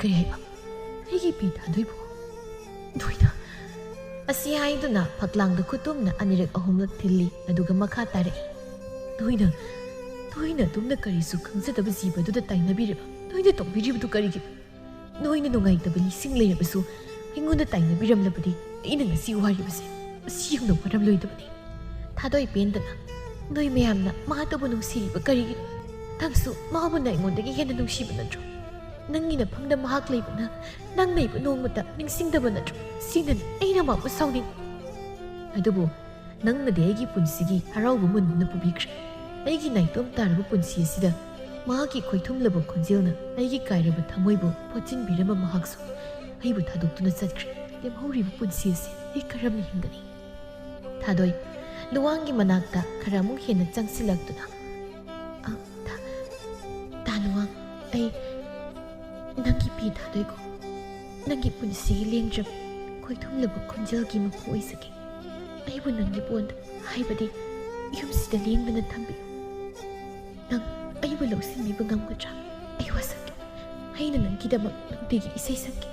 ꯀꯔꯤ ꯍꯥꯏꯕ ꯑꯩꯒꯤ ꯄꯤ ꯊꯥꯗꯣꯏꯕꯨ ꯅꯣꯏꯅ ꯑꯁꯤ ꯍꯥꯏꯗꯨꯅ ꯐꯛꯂꯥꯡꯗ ꯈꯨꯇꯨꯝꯅ ꯑꯅꯤꯔꯛ ꯑꯍꯨꯝꯂꯛ ꯊꯤꯜꯂꯤ ꯑꯗꯨꯒ ꯃꯈꯥ ꯇꯥꯔꯛꯏ ꯅꯣꯏꯅ ꯑꯗꯨꯝꯅ ꯀꯔꯤꯁꯨ ꯈꯪꯖꯗꯕ ꯖꯤꯕꯗꯨꯗ ꯇꯥꯏꯅꯕꯤꯔꯤꯕ ꯅꯣꯏꯅ ꯇꯧꯕꯤꯔꯤꯕꯗꯨ ꯀꯔꯤꯒꯤꯅꯣ ꯅꯣꯏꯅ ꯅꯨꯡꯉꯥꯏꯇꯕ ꯂꯤꯁꯤꯡ ꯂꯩꯔꯕꯁꯨ ꯑꯩꯉꯣꯟꯗ ꯇꯥꯏꯅꯕꯤꯔꯝꯂꯕꯗꯤ ꯑꯩꯅ ꯉꯁꯤ ꯋꯥꯔꯤꯕꯁꯦ ꯑꯁꯤ ꯌꯧꯅ ꯋꯥꯔꯝꯂꯣꯏꯗꯕꯅꯤ ꯊꯥꯗꯣꯏ ꯄꯦꯟꯗꯅ ꯅꯣꯏ ꯃꯌꯥꯝꯅ ꯃꯥꯇꯕꯨ ꯅꯨꯡꯁꯤꯔꯤꯕ ꯀꯔꯤꯒꯤꯅꯣ ꯅꯪꯁꯨ ꯃꯥꯕꯨꯅ ꯑꯩꯉꯣꯟꯗꯒꯤ ꯍꯦꯟꯅ ꯅꯨꯡꯁꯤꯕ ꯅꯠꯇ꯭ꯔꯣ ꯅꯪꯒꯤ ꯅꯐꯝꯗ ꯃꯍꯥꯛ ꯂꯩꯕꯅ ꯅꯪ ꯂꯩꯕ ꯅꯣꯡꯃꯇ ꯅꯤꯡꯁꯤꯡꯗꯕ ꯅꯠꯇ꯭ꯔꯣ ꯁꯤꯅꯅꯤ ꯑꯩꯅ ꯃꯥꯕꯨ ꯁꯥꯎꯅꯤꯡ ꯑꯗꯨꯕꯨ ꯅꯪꯅꯗꯤ ꯑꯩꯒꯤ ꯄꯨꯟꯁꯤꯒꯤ ꯍꯔꯥꯎꯕ ꯃꯨꯟꯗꯨꯅ ꯄꯨꯕꯤꯈ꯭ꯔꯦ ꯑꯩꯒꯤ ꯅꯥꯏꯇꯣꯝ ꯇꯥꯔꯕ ꯄꯨꯟꯁꯤ ꯑꯁꯤꯗ ꯃꯍꯥꯛꯀꯤ ꯈꯣꯏꯊꯨꯝꯂꯕ ꯈꯣꯟꯖꯦꯜꯅ ꯑꯩꯒꯤ ꯀꯥꯏꯔꯕ ꯊꯃꯣꯏꯕꯨ ꯄꯣꯠꯆꯤꯟꯕꯤꯔꯝꯕ ꯃꯍꯥꯛꯁꯨ ꯑꯩꯕꯨ ꯊꯥꯗꯣꯛꯇꯨꯅ ꯆꯠꯈ꯭ꯔꯦ ꯂꯦꯝꯍꯧꯔꯤꯕ ꯄꯨꯟꯁꯤ ꯑꯁꯤ ꯑꯩ ꯀꯔꯝꯅ ꯍꯤꯡꯒꯅꯤ ꯊꯥꯗꯣꯏ ꯂꯨꯋꯥꯡꯒꯤ ꯃꯅꯥꯛꯇ ꯈꯔ ꯑꯃꯨꯛ ꯍꯦꯟꯅ ꯆꯪꯁꯤꯜꯂꯛꯇꯨꯅ ꯇꯥ ꯂꯨꯋꯥꯡ ꯑꯩ ꯅꯪꯒꯤ ꯄꯤ ꯊꯥꯗꯣꯏꯀꯣ ꯅꯪꯒꯤ ꯄꯨꯟꯁꯤꯒꯤ ꯂꯦꯡꯗ꯭ꯔꯕ ꯈꯣꯏꯊꯨꯝꯂꯕ ꯈꯣꯟꯖꯦꯜꯒꯤ ꯃꯄꯨ ꯑꯣꯏꯖꯒꯦ ꯑꯩꯕꯨ ꯅꯪꯒꯤ ꯄꯣꯟꯗ ꯍꯥꯏꯕꯗꯤ ꯌꯨꯝꯁꯤꯗ ꯂꯦꯡꯗꯅ ꯊꯝꯕꯤꯌꯨ ꯅꯪ ꯑꯩꯕꯨ ꯂꯧꯁꯤꯟꯕꯤꯕ ꯉꯝꯒꯗ꯭ꯔꯥ ꯑꯩ ꯋꯥꯁꯛꯀꯦ ꯑꯩꯅ ꯅꯪꯒꯤꯗꯃꯛ ꯅꯨꯡꯇꯤꯒꯤ ꯏꯁꯩ ꯁꯛꯀꯦ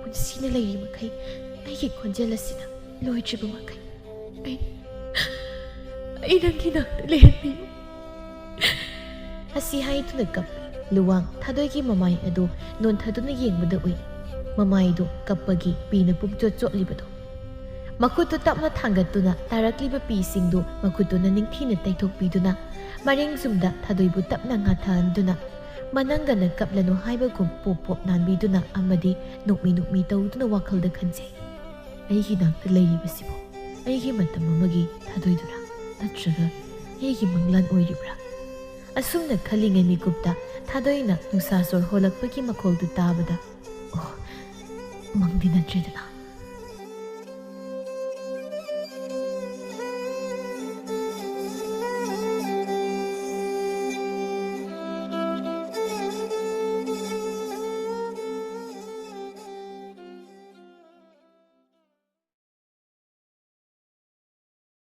ꯄꯨꯟꯁꯤꯅ ꯂꯩꯔꯤ ꯃꯈꯩ ꯑꯩꯒꯤ ꯈꯣꯟꯖꯦꯜ ꯑꯁꯤꯅ ꯂꯣꯏꯗ꯭ꯔꯤꯕ ꯃꯈꯩ ꯑꯩ ꯅꯪꯒꯤ ꯅꯥꯛꯇ ꯂꯩꯍꯟꯕꯤꯌꯨ ꯑꯁꯤ ꯍꯥꯏꯗꯨꯅ ꯀꯞꯄꯤ ꯂꯨꯋꯥꯡ ꯊꯥꯗꯣꯏꯒꯤ ꯃꯃꯥꯏ ꯑꯗꯨ ꯅꯣꯟꯊꯗꯨꯅ ꯌꯦꯡꯕꯗ ꯎꯏ ꯃꯃꯥꯏꯗꯨ ꯀꯞꯄꯒꯤ ꯄꯤꯅ ꯄꯨꯡꯆꯣꯠ ꯆꯣꯠꯂꯤꯕꯗꯣ ꯃꯈꯨꯠꯇꯨ ꯇꯞꯅ ꯊꯥꯡꯒꯠꯇꯨꯅ ꯇꯥꯔꯛꯂꯤꯕ ꯄꯤꯁꯤꯡꯗꯨ ꯃꯈꯨꯠꯇꯨꯅ ꯅꯤꯡꯊꯤꯅ ꯇꯩꯊꯣꯛꯄꯤꯗꯨꯅ ꯃꯔꯦꯡꯖꯨꯝꯗ ꯊꯥꯗꯣꯏꯕꯨ ꯇꯞꯅ ꯉꯥꯊꯍꯟꯗꯨꯅ ꯃꯅꯪꯒꯅ ꯀꯞꯂꯅꯨ ꯍꯥꯏꯕꯒꯨꯝ ꯄꯣꯞ ꯄꯣꯞ ꯅꯥꯟꯕꯤꯗꯨꯅ ꯑꯃꯗꯤ ꯅꯣꯛꯃꯤ ꯇꯧꯗꯨꯅ ꯋꯥꯈꯜꯗ ꯈꯟꯖꯩ ꯑꯩꯒꯤ ꯅꯥꯛꯇ ꯂꯩꯔꯤꯕꯁꯤꯕꯨ ꯑꯩꯒꯤ ꯃꯇꯝ ꯑꯃꯒꯤ ꯊꯥꯗꯣꯏꯗꯨꯔꯥ ꯅꯠꯇ꯭ꯔꯒ ꯑꯩꯒꯤ ꯃꯪꯂꯥꯟ ꯑꯣꯏꯔꯤꯕ꯭ꯔꯥ ꯑꯁꯨꯝꯅ ꯈꯜꯂꯤꯉꯩ ꯃꯤꯀꯨꯞꯇ ꯊꯥꯗꯣꯏꯅ ꯅꯨꯡꯁꯥ ꯁꯣꯔ ꯍꯣꯜꯂꯛꯄꯒꯤ ꯃꯈꯣꯜꯗꯨ ꯇꯥꯕꯗ ꯑꯣ ꯃꯪꯗꯤ ꯅꯠꯇ꯭ꯔꯦꯗꯅ